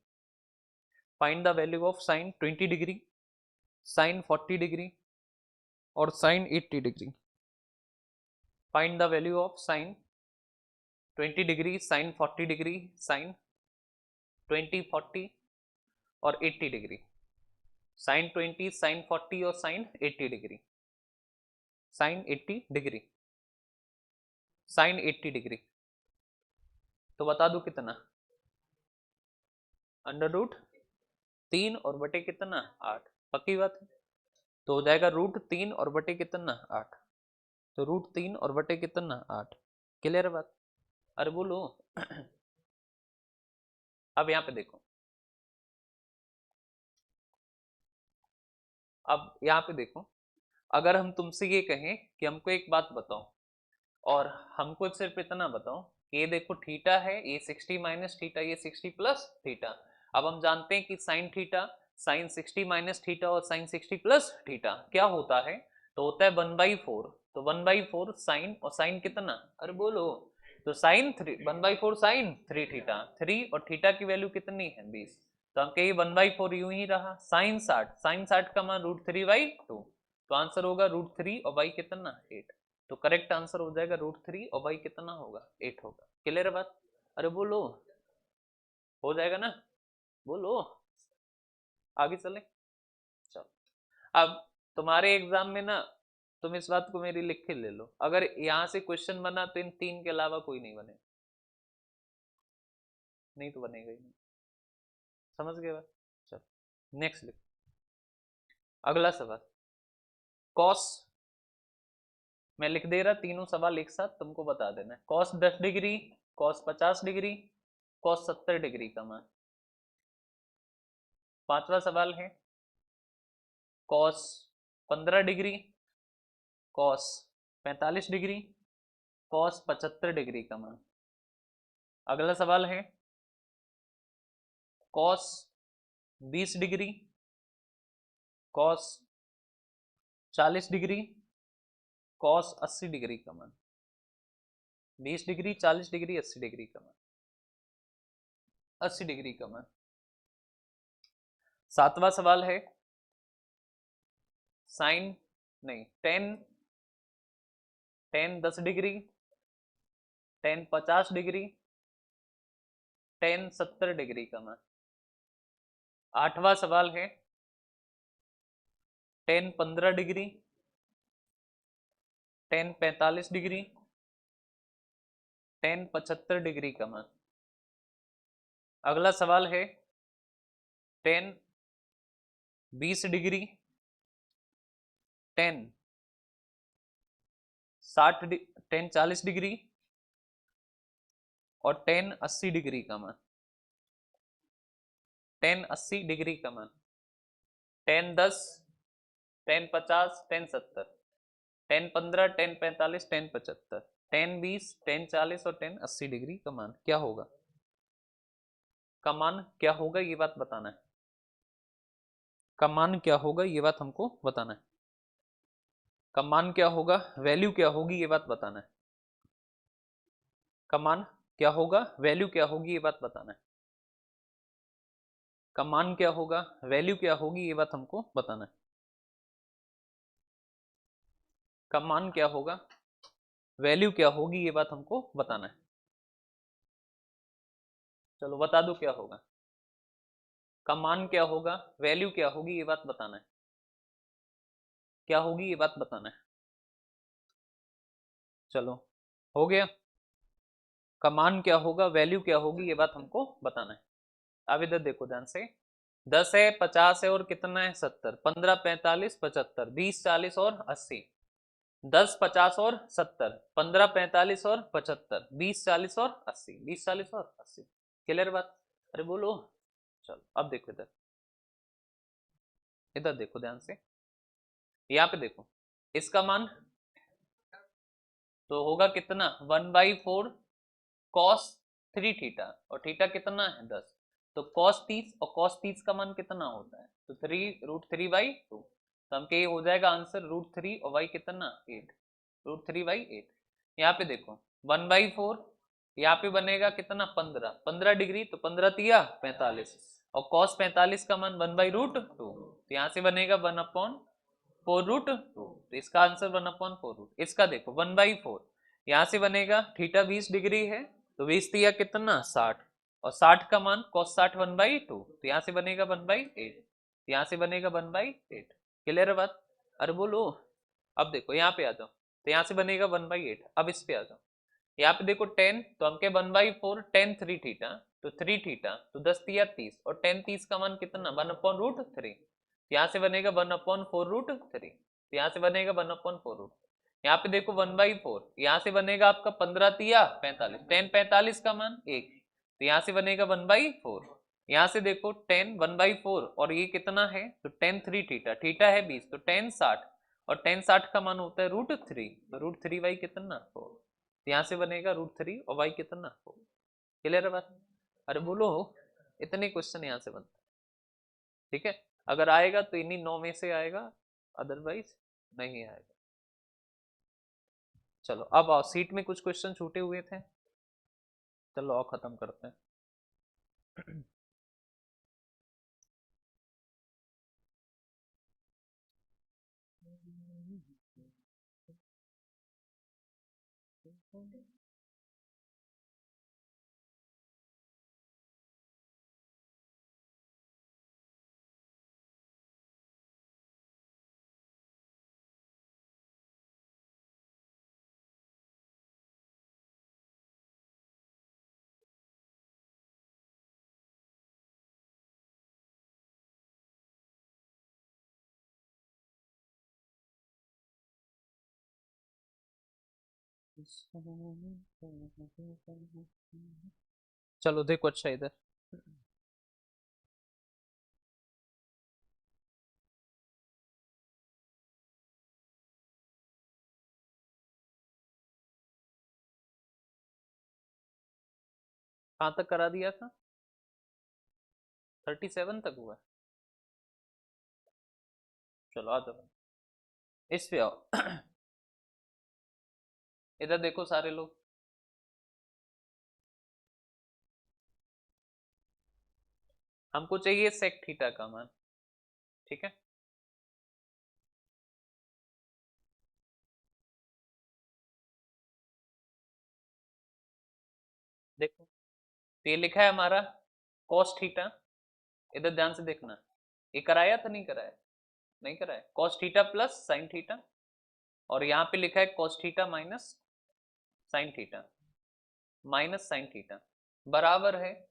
Find the value of sine 20 degree, sine 40 degree और sine 80 degree. Find the value of sine 20 degree, sine 40 degree, sine 20 40 और 80 degree, sine 20 sine 40 और sine 80 degree, sine 80 degree, sine 80 degree. तो बता दो कितना, √3 और बटे कितना 8, पक्की बात है, तो हो जाएगा √3 और बटे कितना 8, तो √3 और बटे कितना 8। क्लियर है बात, अरे बोलो अब यहाँ पे देखो, अब यहाँ पे देखो, अगर हम तुमसे ये कहें कि हमको एक बात बताओ, और हमको सिर्फ इतना बताओ कि ये देखो थीटा है, ये 60 माइनस थीटा, ये 60 प्लस थीटा। अब हम जानते हैं कि sine theta, sine 60 minus theta और साइन 60 प्लस थीटा क्या होता है, तो होता है 1/4, तो 1/4 साइन, और साइन कितना, अरे बोलो, तो साइन 1/4 साइन 3 थीटा, 3 और थीटा की वैल्यू कितनी है 20, तो हम कहिए 1/4 यूं ही रहा। साइन 60, साइन 60 का मान √3/2, तो आंसर होगा √3 और y कितना 8, तो करेक्ट आंसर हो जाएगा √3 और y कितना होगा 8 होगा। क्लियर है बात, अरे बोलो, हो जाएगा ना, बोलो, आगे चले। चलो, अब तुम्हारे एग्जाम में ना, तुम इस बात को मेरी लिख के ले लो, अगर यहां से क्वेश्चन बना तो इन 3 के अलावा कोई नहीं बने, नहीं तो बनेगा ही नहीं, समझ गए बात। चलो नेक्स्ट लिख, अगला सवाल, कॉस, मैं लिख दे रहा तीनों सवाल एक साथ, तुमको बता देना, cos 10 degree, cos 50 degree, cos 70 degree का मान। पांचवा सवाल है cos 15 degree, cos 45 degree, cos 75 degree का मान। अगला सवाल है cos 20 degree, cos 40 degree, cos 80 degree का मान। 20 डिग्री, 40 डिग्री, 80 डिग्री का मान, 80 डिग्री का मान। सातवां सवाल है साइन, नहीं, टेन, 10 डिग्री, 50 डिग्री, 70 डिग्री का मान। आठवां सवाल है 15 डिग्री, 45 डिग्री, 75 डिग्री का मान। अगला सवाल है 20 डिग्री, 10 40 डिग्री और 80 डिग्री का मान। 80 डिग्री का मान, 10 50, 70, 15, 45, 75, 20, 40 और 80 डिग्री का मान क्या होगा, का मान क्या होगा ये बात बताना है, का मान क्या होगा ये बात हमको बताना है, का मान क्या होगा, वैल्यू क्या होगी ये बात बताना है, का मान क्या होगा, वैल्यू क्या होगी ये बात बताना है, का मान क्या होगा, वैल्यू क्या होगी ये बात हमको बताना है, का मान क्या होगा, वैल्यू क्या होगी ये बात हमको बताना है। चलो बता दो क्या होगा, का मान क्या होगा, वैल्यू क्या होगी ये बात बताना है, क्या होगी ये बात बताना है। चलो हो गया, का मान क्या होगा, वैल्यू क्या होगी ये बात हमको बताना है। अब इधर देखो ध्यान से, 10 है, 50 है और कितना है 70, 15, 45, 75, 20, 40 और 80, 10, 50 और 70, 15, 45 और 75, 20, 40 और 80, 20, 40 और 80। क्लियर बात, अरे बोलो। चलो अब देखो इधर, इधर देखो ध्यान से, यहाँ पे देखो, इसका मान तो होगा कितना 1/4 कॉस 3 थीटा, और थीटा कितना है 10, तो कॉस 30, और कॉस 30 का मान कितना होता है, तो 3√3/2, तो हम के हो जाएगा आंसर √3 और y कितना 8, √3/8। यहाँ पे देखो 1/4, यहाँ पे बनेगा कितना 15, 15 डिग्री, तो 15 तिया 45, और कॉस 45 का मान 1/√2, तो यहाँ से बनेगा 1/4√2, तो इसका आंसर 1/4√, इसका देखो 1/4, यहाँ से बनेगा थीटा 20 डिग्री है, तो 20 दिया कितना 60, और 60 का मान cos 60 1/2, तो यहाँ से बनेगा 1/8, यहाँ से बनेगा 1/8। क्लियर है बात, अरे बोलो। अब देखो यहाँ पे आ जाओ, तो यहाँ से बनेगा 1/8, अब इस पे आ जाओ, यहाँ पे देखो 10, तो हम के 1/4 10 3 थीटा, तो 3 थीटा, तो 10 तिया 30, और 10 30 का मान कितना 1/√3, यहाँ से बनेगा 1/4√3, यहाँ से बनेगा 1/4√, यहाँ पे देखो 1/4, यहाँ से बनेगा आपका 15 तिया 45, 10 45 का मान 1, तो यहाँ से बनेगा 1/4, यहाँ से देखो 10 1/4 और ये कितना है, तो 10 3 थीटा, थीटा है 20, तो 10 60, और 10 60 का मान होता है √3, तो √3/y कितना 4, तो यहाँ से बनेगा √3 और y कितना 4। क्लियर है बात, अरे बोलो, इतने क्वेश्चन यहाँ से बनते हैं। ठीक है, अगर आएगा तो इन्हीं 9 में से आएगा, अदरवाइज नहीं आएगा। चलो अब आओ, सीट में कुछ क्वेश्चन छूटे हुए थे, चलो आओ खत्म करते हैं। चलो देखो, अच्छा इधर कहाँ तक करा दिया था? 37 तक हुआ है? चलो आ जाओ, इस पे आओ। इधर देखो सारे लोग, हमको चाहिए सेक थीटा का मान, ठीक है। देखो, तो ये लिखा है हमारा cos थीटा, इधर ध्यान से देखना, ये कराया था नहीं कराया? नहीं कराया, cos theta plus sine theta, और यहाँ पे लिखा है cos theta minus sine theta, minus sine theta बराबर है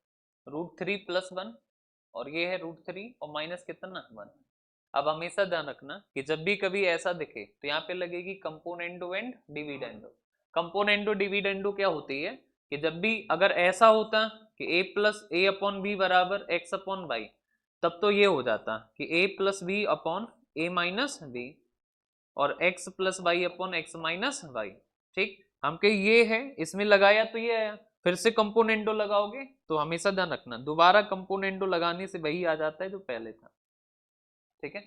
√3 + 1, और ये है √3 और माइनस कितना 1। अब हमेशा ध्यान रखना कि जब भी कभी ऐसा दिखे तो यहाँ पे लगेगी componendo and dividendo. Componendo dividendo क्या होती है कि जब भी अगर ऐसा होता कि a+a/b बराबर x/y, तब तो ये हो जाता कि a+b/a-b और x+y/x-y, ठीक। हमके ये है, इसमें लगाया तो ये आया, फिर से कंपोनेंडो लगाओगे तो हमेशा ध्यान रखना दोबारा कंपोनेंडो लगाने से वही आ जाता है जो पहले था, ठीक है,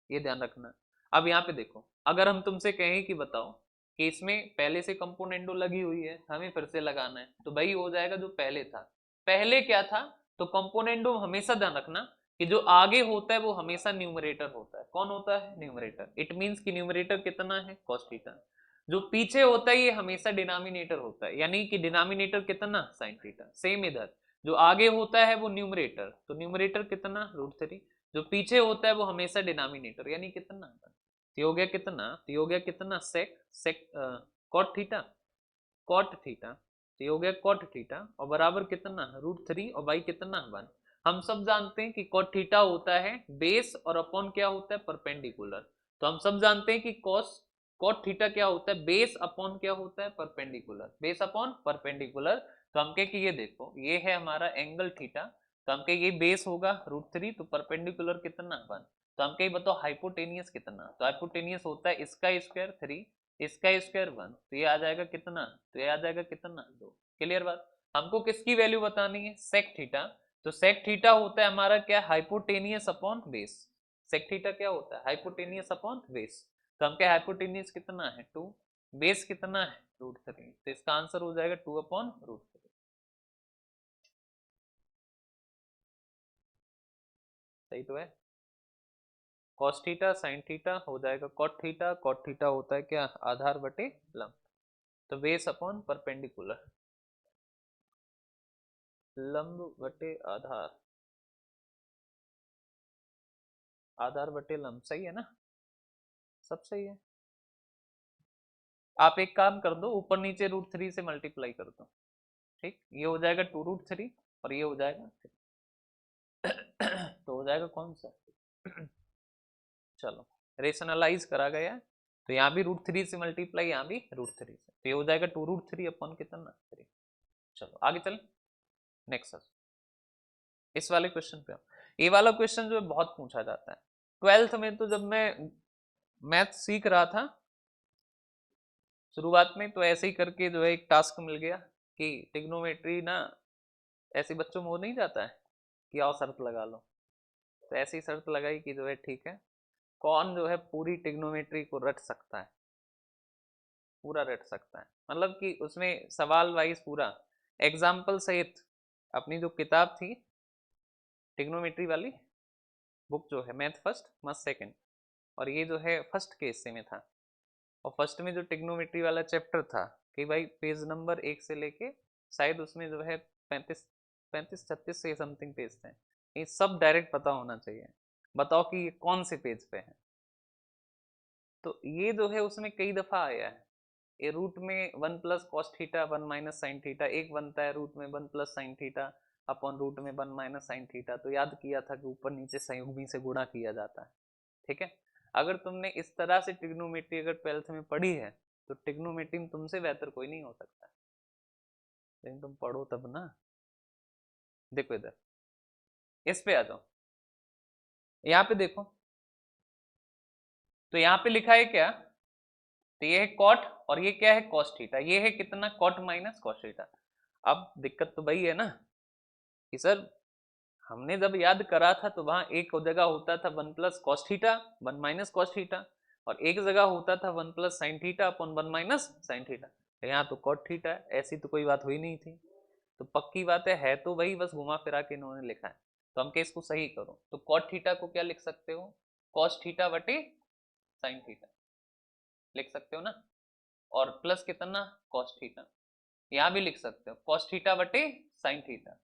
ये ध्यान रखना। अब यहाँ पे देखो, अगर हम तुमसे कहें कि बताओ कि इसमें पहले से कंपोनेंडो लगी हुई है, हमें फिर से लगाना है, तो वही हो जाएगा जो पहले था। पहले क्या था, तो कंपोनेंडो हमेशा ध्यान रखना कि जो आगे होता है वो हमेशा न्यूमरेटर होता है। कौन होता है? न्यूमरेटर। इट मीन्स कि न्यूमरेटर कितना है? cos theta. जो पीछे होता है ये हमेशा डिनोमिनेटर होता है, यानी कि डिनोमिनेटर कितना? sin theta. सेम इधर जो आगे होता है वो न्यूमरेटर, तो न्यूमरेटर कितना? √3। जो पीछे होता है वो हमेशा डिनोमिनेटर, यानी कितना? तो हो गया कितना? तो हो गया कितना? Sec sec cot theta, cot theta. तो हो गया कॉट थीटा और बराबर कितना? √3 और बाई कितना? 1। हम सब जानते हैं कि कॉट थीटा होता है बेस और अपॉन क्या होता है? परपेंडिकुलर। तो हम सब जानते हैं कि कॉस कॉट थीटा क्या होता है? बेस अपॉन क्या होता है? परपेंडिकुलर। Base upon perpendicular. तो हम कह कि ये देखो, ये है हमारा एंगल थीटा, तो हम कह ये बेस होगा √3, तो परपेंडिकुलर कितना? 1। तो हम कहीं बताओ हाइपोटेनियस कितना? तो हाइपोटेनियस होता है इसका स्क्वायर 3, इसका स्क्वायर 1, तो ये आ जाएगा कितना? तो ये आ जाएगा कितना? 2। क्लियर बात? हमको किसकी वैल्यू बतानी है? Sec theta. तो सेक थीटा होता है हमारा क्या? Hypotenuse upon base. Sec theta क्या होता है? Hypotenuse upon base. तो हम क्या, हाइपोटेनियस कितना है? 2, बेस कितना है? √3, तो इसका आंसर हो जाएगा 2/√3। सही तो है। cos थीटा sin थीटा हो जाएगा cot थीटा, cot थीटा होता है क्या? आधार बटे लंब। तो बेस अपॉन परपेंडिकुलर, लंब बटे आधार, आधार बटे लंब, सही है ना? सब सही है। आप एक काम कर दो, ऊपर नीचे √3 से मल्टीप्लाई कर दो, ठीक, ये हो जाएगा 2√3 और ये हो जाएगा 3। तो हो जाएगा कौन सा? चलो, रेशनलाइज करा गया है, तो यहाँ भी √3 से मल्टीप्लाई, यहाँ भी √3 से, तो ये हो जाएगा 2√3 अपॉन कितना? 3। चलो आगे चल, नेक्स्ट इस वाले क्वेश्चन पे। ये वाला क्वेश्चन जो है बहुत पूछा जाता है 12th में। तो जब मैं मैथ सीख रहा था शुरुआत में, तो ऐसे ही करके जो है एक टास्क मिल गया कि टिग्नोमेट्री ना, ऐसे बच्चों में हो नहीं जाता है कि आओ शर्त लगा लो, तो ऐसी शर्त लगाई कि जो है ठीक है, कौन जो है पूरी टिग्नोमेट्री को रट सकता है, पूरा रट सकता है, मतलब कि उसमें सवाल वाइज पूरा एग्जाम्पल सहित। अपनी जो किताब थी ट्रिग्नोमेट्री वाली बुक जो है, मैथ फर्स्ट मैथ सेकंड, और ये जो है फर्स्ट के हिस्से में था। और फर्स्ट में जो ट्रिग्नोमेट्री वाला चैप्टर था कि भाई पेज नंबर 1 से लेके शायद उसमें जो है 35 36 से समथिंग पेज थे, ये सब डायरेक्ट पता होना चाहिए। बताओ कि ये कौन से पेज पे है। तो ये जो है उसमें कई दफा आया है। ये रूट में 1 + cos थीटा 1 - sin थीटा, एक बनता है रूट में 1 + sin थीटा अपॉन रूट में 1 - sin थीटा। तो याद किया था कि ऊपर नीचे संयुग्मी से गुणा किया जाता है। ठीक है, अगर तुमने इस तरह से ट्रिग्नोमेट्री अगर 12th में पढ़ी है तो ट्रिग्नोमेट्री में तुमसे बेहतर कोई नहीं हो सकता, लेकिन तुम पढ़ो तब ना। देखो इधर, इस पे आ जाओ, यहाँ पे देखो, तो यहाँ पे लिखा है क्या, तो ये है कॉट और ये क्या है कॉस थीटा, ये है कितना कॉट माइनस कॉस थीटा। अब दिक्कत तो वही है ना कि सर हमने जब याद करा था तो वहां एक जगह होता था 1 + cos थीटा 1 - cos थीटा, और एक जगह होता था 1 + sin theta upon 1 - sin theta. यहाँ तो कॉट थीटा है, ऐसी तो कोई बात हुई नहीं थी। तो पक्की बात है तो वही, बस घुमा फिरा के इन्होंने लिखा है। तो हम इसको सही करो तो कॉट थीटा को क्या लिख सकते हो, कॉस थीटा बटे साइन थीटा लिख सकते हो ना, और प्लस कितना कॉस थीटा, यहाँ भी लिख सकते हो कॉस थीटा बटे साइन थीटा,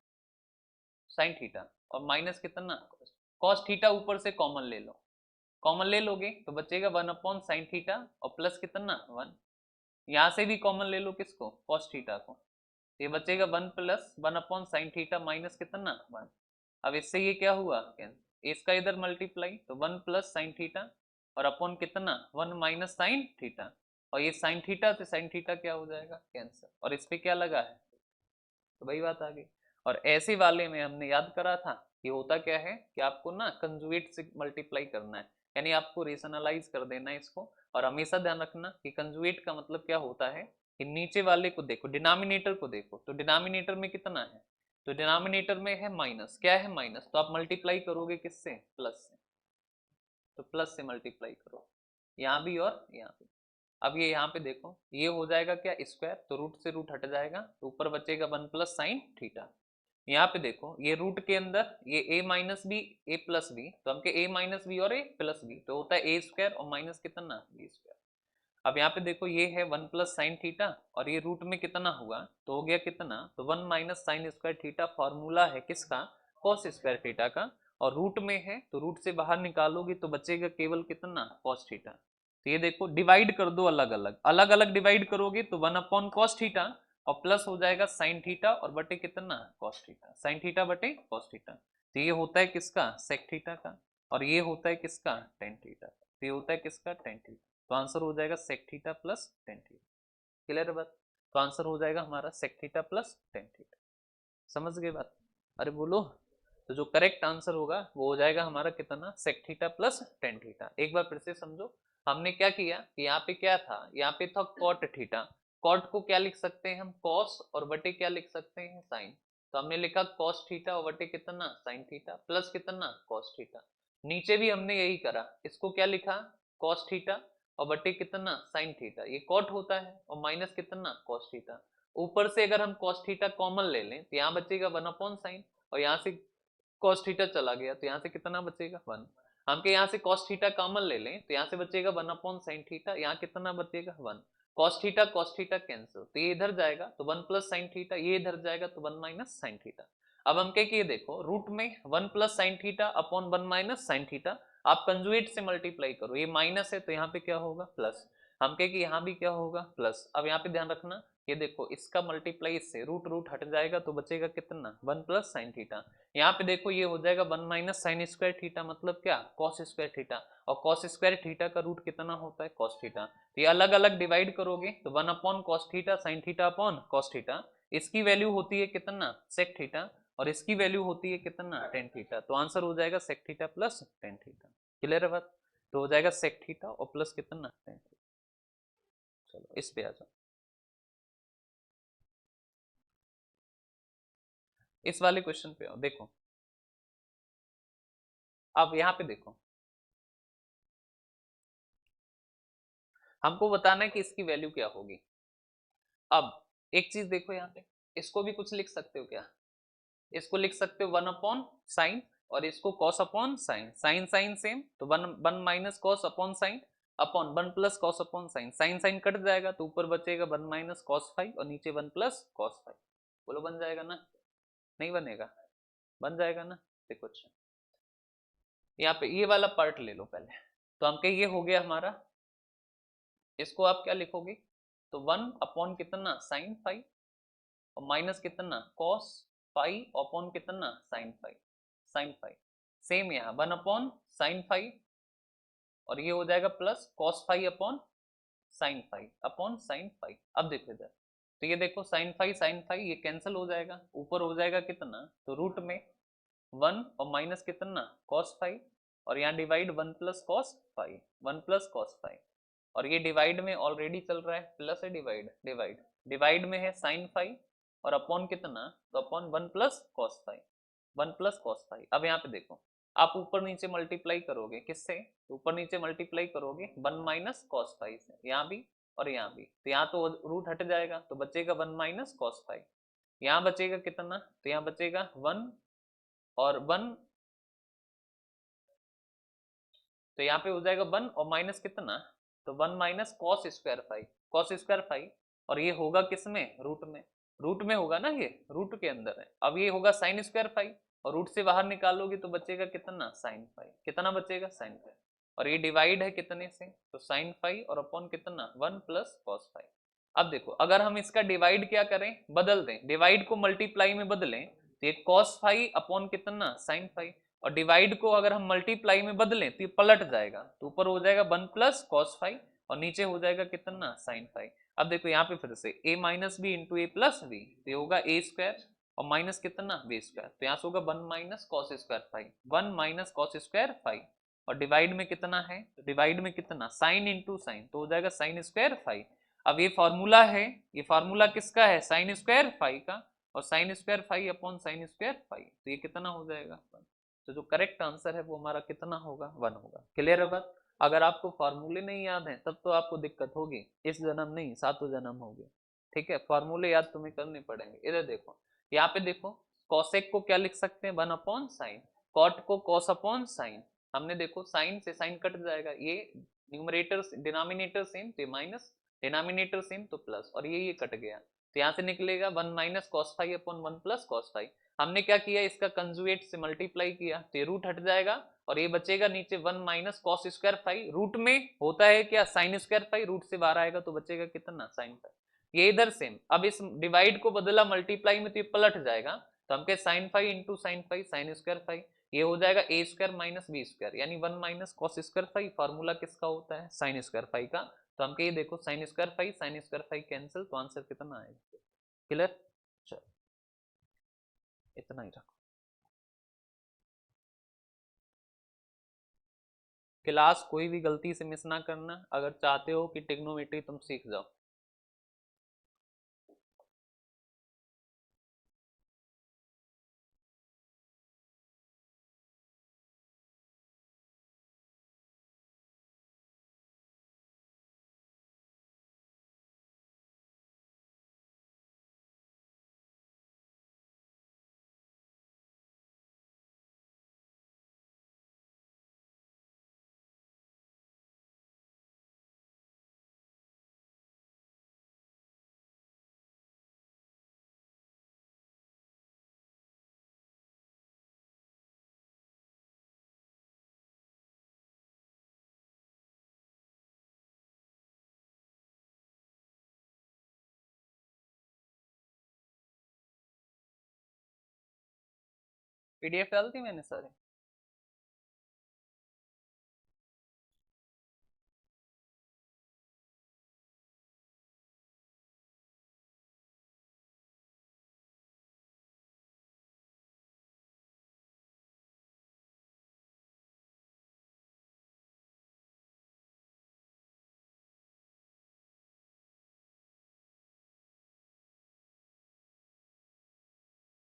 साइन थीटा, और माइनस कितना कॉस थीटा, ऊपर से कॉमन ले लो, कॉमन ले लोगे तो बचेगा 1/sin थीटा और प्लस कितना 1, यहाँ से भी कॉमन ले लो किसको कॉस थीटा को, ये बचेगा 1 + 1/sin थीटा माइनस कितना 1। अब इससे ये क्या हुआ कैंसिल, इसका इधर मल्टीप्लाई तो 1 + sin थीटा और अपॉन कितना 1 - sin थीटा, और ये साइन थीटा से साइन थीटा क्या हो जाएगा कैंसिल, और इस पे क्या लगा है, तो वही बात आ गई। और ऐसे वाले में हमने याद करा था कि होता क्या है कि आपको ना कंजुएट से मल्टीप्लाई करना है, यानी आपको रेशनलाइज कर देना है इसको। और हमेशा ध्यान रखना कि कंजुएट का मतलब क्या होता है कि नीचे वाले को देखो, डिनोमिनेटर को देखो, तो डिनोमिनेटर में कितना है, तो डिनोमिनेटर में है माइनस, क्या है माइनस, तो आप मल्टीप्लाई करोगे किससे प्लस से, तो प्लस से मल्टीप्लाई करो यहाँ भी और यहाँ भी। अब ये यहाँ पे देखो ये हो जाएगा क्या स्क्वायर, तो रूट से रूट हट जाएगा तो ऊपर बचेगा 1 + sin थीटा। यहाँ पे देखो ये रूट के अंदर ये a - b a + b, तो हमके a - b और a + b तो होता है a² और माइनस कितना b²। अब यहाँ पे देखो ये है 1 + sin थीटा और ये रूट में कितना हुआ तो हो गया कितना, तो 1 - sin² थीटा फॉर्मूला है किसका cos² थीटा का, और रूट में है तो रूट से बाहर निकालोगे तो बचेगा केवल कितना cos थीटा। तो ये देखो डिवाइड कर दो, अलग अलग अलग अलग डिवाइड करोगे तो 1/cos थीटा और प्लस हो जाएगा साइन थीटा और बटे कितना cos थीटा, साइन थीटा बटे cos थीटा। तो ये होता है किसका सेक थीटा का, और ये होता है किसका टेन थीटा का, तो ये होता है किसका टेन थीटा। तो आंसर हो जाएगा sec theta plus tan theta. Clear है बात, तो आंसर हो जाएगा हमारा sec theta plus tan theta. समझ गए बात, अरे बोलो। तो जो करेक्ट आंसर होगा वो हो जाएगा हमारा कितना sec theta plus tan theta. एक बार फिर से समझो, हमने क्या किया कि यहाँ पे क्या था, यहाँ पे था कॉट थीटा, कॉट को क्या लिख सकते हैं हम कॉस और बटे क्या लिख सकते हैं साइन, तो हमने लिखा कॉस थीटा और बटे कितना साइन थीटा प्लस कितना कॉस थीटा। नीचे भी हमने यही करा, इसको क्या लिखा कॉस थीटा और बटे कितना साइन थीटा, ये कॉट होता है और माइनस कितना कॉस थीटा। ऊपर से अगर हम cos थीटा कॉमन ले लें तो यहाँ बचेगा 1/sin, और यहाँ से cos थीटा चला गया तो यहाँ से कितना बचेगा 1। हम के यहाँ से cos थीटा कॉमन ले लें तो यहाँ से बचेगा 1/sin थीटा, यहाँ कितना बचेगा 1। cos थीटा कैंसिल, तो ये इधर जाएगा तो 1 + sin थीटा, ये इधर जाएगा तो 1 - sin थीटा। अब हम क्या किए देखो, रूट में 1 + sin theta upon 1 - sin theta, आप कंजुएट से मल्टीप्लाई करो, ये माइनस है तो यहाँ पे क्या होगा प्लस, हम कहे कि यहाँ भी क्या होगा प्लस। अब यहाँ पे ध्यान रखना, ये देखो इसका मल्टीप्लाई इससे रूट रूट हट जाएगा तो बचेगा कितना 1 + sin थीटा। यहाँ पे देखो ये हो जाएगा 1 - sin² थीटा, मतलब क्या cos² थीटा, और cos² थीटा का रूट कितना होता है cos थीटा। तो ये अलग अलग डिवाइड करोगे तो 1/cos theta sin theta upon cos theta, इसकी वैल्यू होती है कितना sec थीटा, और इसकी वैल्यू होती है कितना tan थीटा। तो आंसर हो जाएगा sec theta plus tan theta. Clear है बात, तो हो जाएगा sec थीटा और प्लस कितना tan थीटा। चलो इस पे आ जाओ, इस वाले क्वेश्चन पे आओ। देखो अब यहाँ पे देखो, हमको बताना है कि इसकी वैल्यू क्या होगी। अब एक चीज देखो यहाँ पे, इसको भी कुछ लिख सकते हो क्या, इसको लिख सकते हो 1/sin और इसको cos upon sine, sine sine same तो 1 minus cos upon sine upon 1 plus cos upon sine, sine sine cut जाएगा तो ऊपर बचेगा 1 माइनस कॉस 5 और नीचे 1 प्लस कॉस 5। बोलो बन जाएगा ना, नहीं बनेगा, बन जाएगा ना। देखो अच्छा यहाँ पे ये वाला पार्ट ले लो पहले, तो हमके ये हो गया हमारा, इसको आप क्या लिखोगे, तो 1 अपॉन कितना साइन 5 और माइनस कितना कॉस 5 अपॉन कितना साइन 5, साइन 5 सेम यहाँ 1 अपॉन साइन 5 और ये हो जाएगा plus cos 5 upon sine 5 upon sine 5। अब देखो इधर, तो ये देखो साइन 5 ये कैंसिल हो जाएगा, ऊपर हो जाएगा कितना, तो रूट में 1 और माइनस कितना कॉस 5 और यहाँ divide 1 plus cos 5, 1 plus cos 5 और ये डिवाइड में ऑलरेडी चल रहा है, प्लस है डिवाइड, डिवाइड डिवाइड में है साइन 5 और अपॉन कितना, तो upon 1 plus cos 5, 1 plus cos 5। अब यहाँ पे देखो आप ऊपर नीचे मल्टीप्लाई करोगे किससे, ऊपर नीचे मल्टीप्लाई करोगे 1 माइनस कॉस 5 से, यहाँ भी और यहाँ भी, तो यहाँ तो रूट हट जाएगा तो बचेगा 1 माइनस कॉस 5, यहाँ बचेगा कितना, तो यहाँ बचेगा 1 और 1, तो यहाँ पे हो जाएगा 1 और माइनस कितना, तो 1 minus cos square 5, cos square 5 और ये होगा किसमें, रूट में, रूट में होगा ना, ये रूट के अंदर है। अब ये होगा साइन स्क्वायर 5 और रूट से बाहर निकालोगे तो बचेगा कितना साइन 5, कितना बचेगा साइन 5 और ये डिवाइड है कितने से, तो साइन 5 और अपॉन कितना 1 प्लस कॉस 5। अब देखो अगर हम इसका डिवाइड क्या करें, बदल दें, डिवाइड को मल्टीप्लाई में बदलें तो ये कॉस 5 अपॉन कितना साइन 5 और डिवाइड को अगर हम मल्टीप्लाई में बदलें तो ये पलट जाएगा, तो ऊपर हो जाएगा 1 प्लस कॉस 5 और नीचे हो जाएगा कितना साइन 5। अब देखो यहाँ पे फिर से a minus B into A plus B, तो ये होगा ए स्क्वायर और माइनस कितना बी स्क्वायर, तो यहाँ से होगा 1 minus cos square 5, 1 minus cos square 5 और डिवाइड में कितना है, तो डिवाइड में कितना साइन इंटू साइन, तो हो जाएगा साइन स्क्वायर 5। अब ये फॉर्मूला है, ये फॉर्मूला किसका है, साइन स्क्वायर 5 का और sign square 5 upon sine square 5, तो ये कितना हो जाएगा, तो जो करेक्ट आंसर है वो हमारा कितना होगा 1 होगा। क्लियर है बात, अगर आपको फॉर्मूले नहीं याद हैं तब तो आपको दिक्कत होगी, इस जन्म नहीं सातों जन्म होगी। ठीक है, फॉर्मूले याद तुम्हें करने पड़ेंगे। इधर देखो, यहाँ पे देखो कॉसेक को क्या लिख सकते हैं 1 अपॉन साइन, कॉट को कॉस अपॉन साइन, हमने देखो साइन से साइन कट जाएगा, ये न्यूमरेटर डिनोमिनेटर सेम तो माइनस, डिनोमिनेटर सेम तो प्लस और ये कट गया, तो यहाँ से निकलेगा 1 minus cos 5 upon 1 plus cos 5। हमने क्या किया, इसका कंजुएट से मल्टीप्लाई किया तो ये रूट हट जाएगा और ये बचेगा नीचे 1 माइनस कॉस स्क्वायर 5, रूट में होता है क्या साइन स्क्वायर 5, रूट से बाहर आएगा तो बचेगा कितना साइन 5। ये इधर सेम, अब इस डिवाइड को बदला मल्टीप्लाई में तो ये पलट जाएगा, तो हम कहे sine 5 into sine 5 sine square 5, ये हो जाएगा A square minus B square यानी 1 माइनस कॉस स्क्वायर 5, फॉर्मूला किसका होता है साइन स्क्वायर 5 का, तो हम कहे देखो sign square 5 sine square 5 cancel, तो आंसर कितना आएगा। क्लियर, चलो इतना ही रखो। क्लास कोई भी गलती से मिस ना करना अगर चाहते हो कि टिग्नोमेट्री तुम सीख जाओ। पीडीएफ डाल दी मैंने सारे।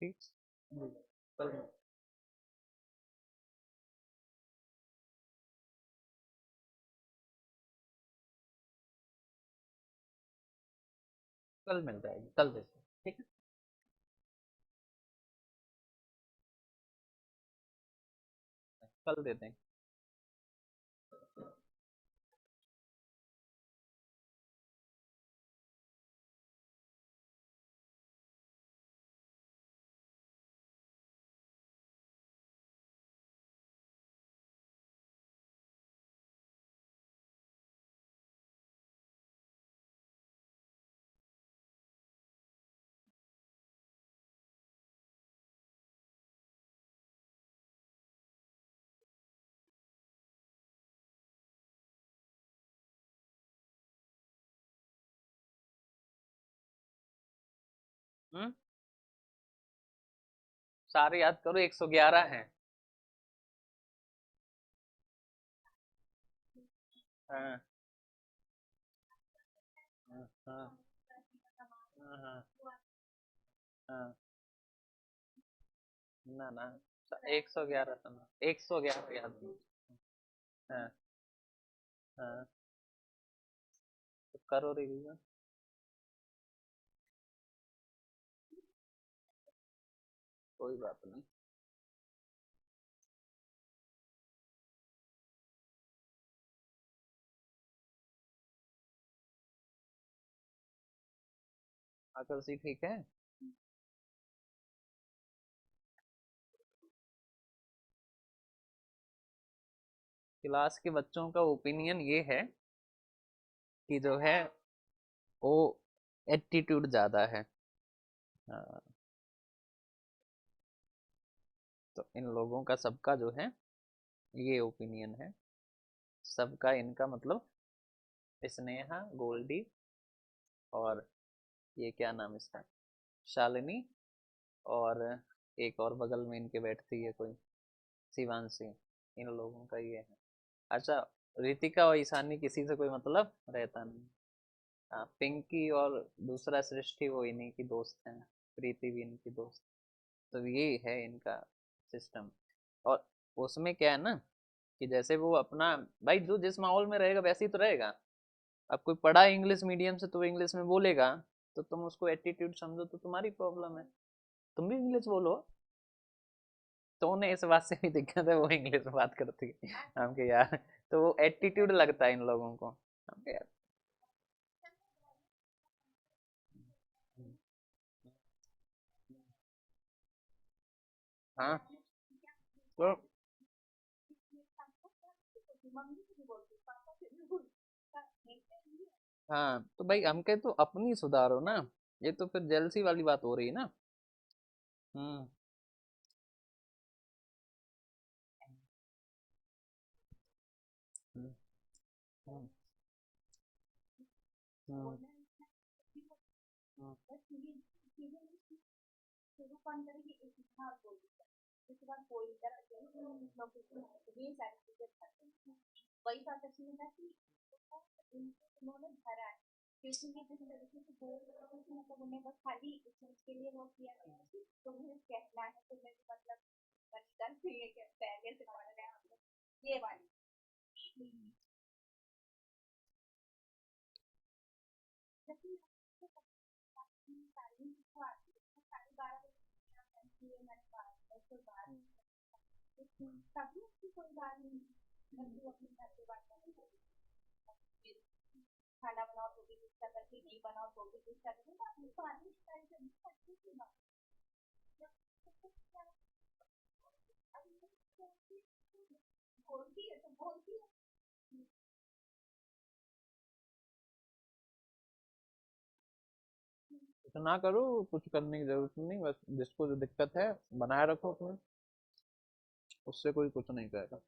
ठीक, कल कल मिल जाएगी, कल देते हैं, ठीक है। कल दे देंगे। हम्म। सारे याद करो, 111 हैं। हाँ हाँ हाँ हाँ हाँ हाँ। ना ना, 111 था ना, 111 याद नहीं। हाँ हाँ। तो करो रिवीजन। कोई बात नहीं। आकर्षी ठीक है। क्लास के बच्चों का ओपिनियन ये है कि जो है वो एटीट्यूड ज्यादा है। हाँ, तो इन लोगों का सबका जो है ये ओपिनियन है। सबका इनका मतलब स्नेहा, गोल्डी, और ये क्या नाम इसका, शालिनी, और एक और बगल में इनके बैठती है कोई, शिवांशी। इन लोगों का ये है। अच्छा, रितिका और ईशानी किसी से कोई मतलब रहता नहीं। हाँ, पिंकी और दूसरा सृष्टि वो इन्हीं की दोस्त हैं। प्रीति भी इनकी दोस्त। तो ये है इनका सिस्टम। और उसमें क्या है ना, कि जैसे वो अपना, भाई जो जिस माहौल में रहेगा वैसे ही तो रहेगा। अब कोई पढ़ा है इंग्लिश मीडियम से तो वो इंग्लिश में बोलेगा, तो तुम उसको एटीट्यूड समझो तो तुम्हारी प्रॉब्लम है। तुम भी इंग्लिश बोलो। तो उन्हें इस बात से भी दिक्कत है, वो इंग्लिश में बात करती है। हम के यार, तो वो एटीट्यूड लगता है इन लोगों को। हम के यार। हाँ तो, हाँ तो भाई हम कहे तो अपनी सुधारो ना। ये तो फिर जेलसी वाली बात हो रही है ना। हम्म हम्म हम्म हम्म कुछ ना करो, कुछ करने की जरूरत नहीं, बस जिसको जो दिक्कत है बनाए रखो तुम्हें, उससे कोई कुछ नहीं कहेगा।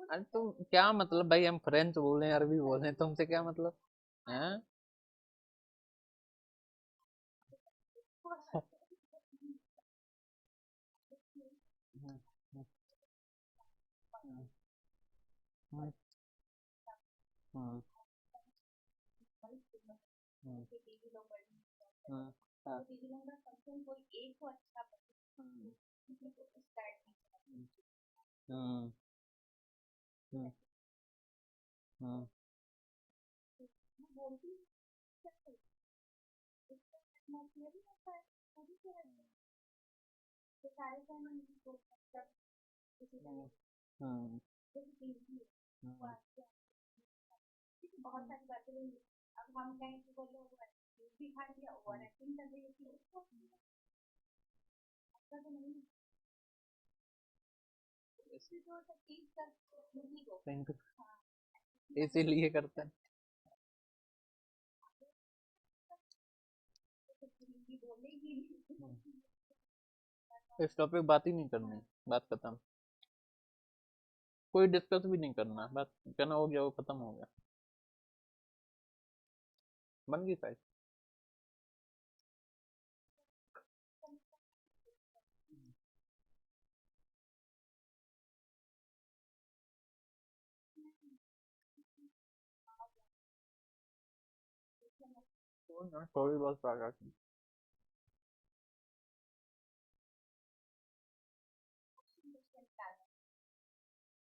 अरे तुम क्या मतलब भाई, हम फ्रेंच बोल रहे हैं, अरबी बोल रहे हैं, तुमसे क्या मतलब है। हम्म हम्म हम्म, हाँ, हम्म हम्म हम्म हम्म हम्म हम्म think इसीलिए करते हैं। इस टॉपिक बात ही नहीं करनी, बात खत्म। कोई डिस्कस भी नहीं करना, बात कहना हो गया, वो खत्म हो गया, बन गई फाइल। थोड़ी बहुत पागा की।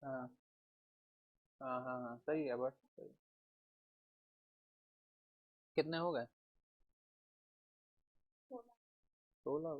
हाँ हाँ हाँ हाँ, सही है, बस सही। कितने हो गए? 16।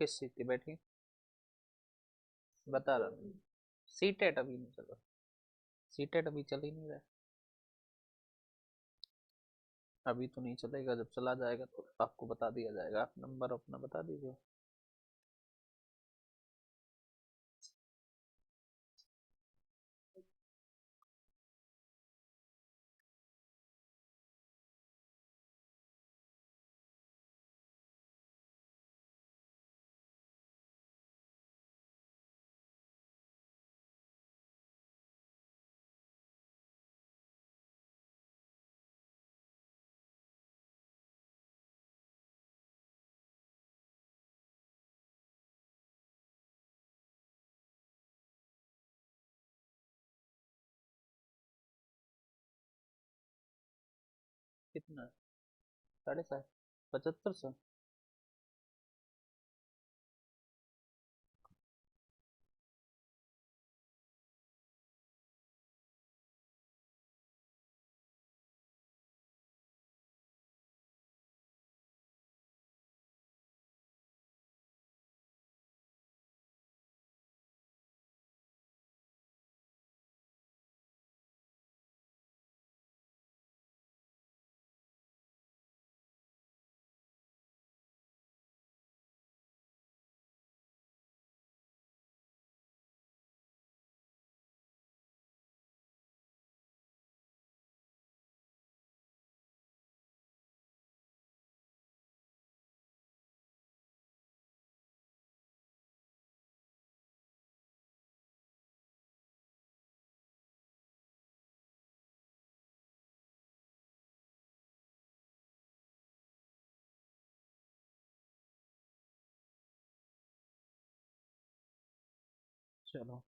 किस चीज की बैठी? बता रहा हूँ, सीटेट अभी नहीं चला। सीटेट अभी चल ही नहीं रहा है। अभी तो नहीं चलेगा, जब चला जाएगा तो आपको बता दिया जाएगा। आप नंबर अपना बता दीजिए। कितना? 7.5? 7500? चलो।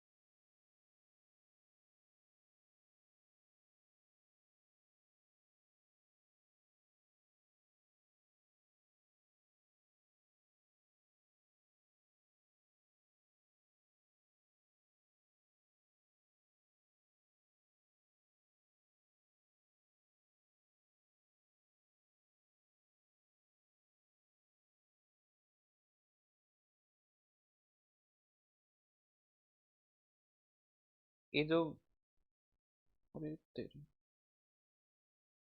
ये जो, अरे तेरी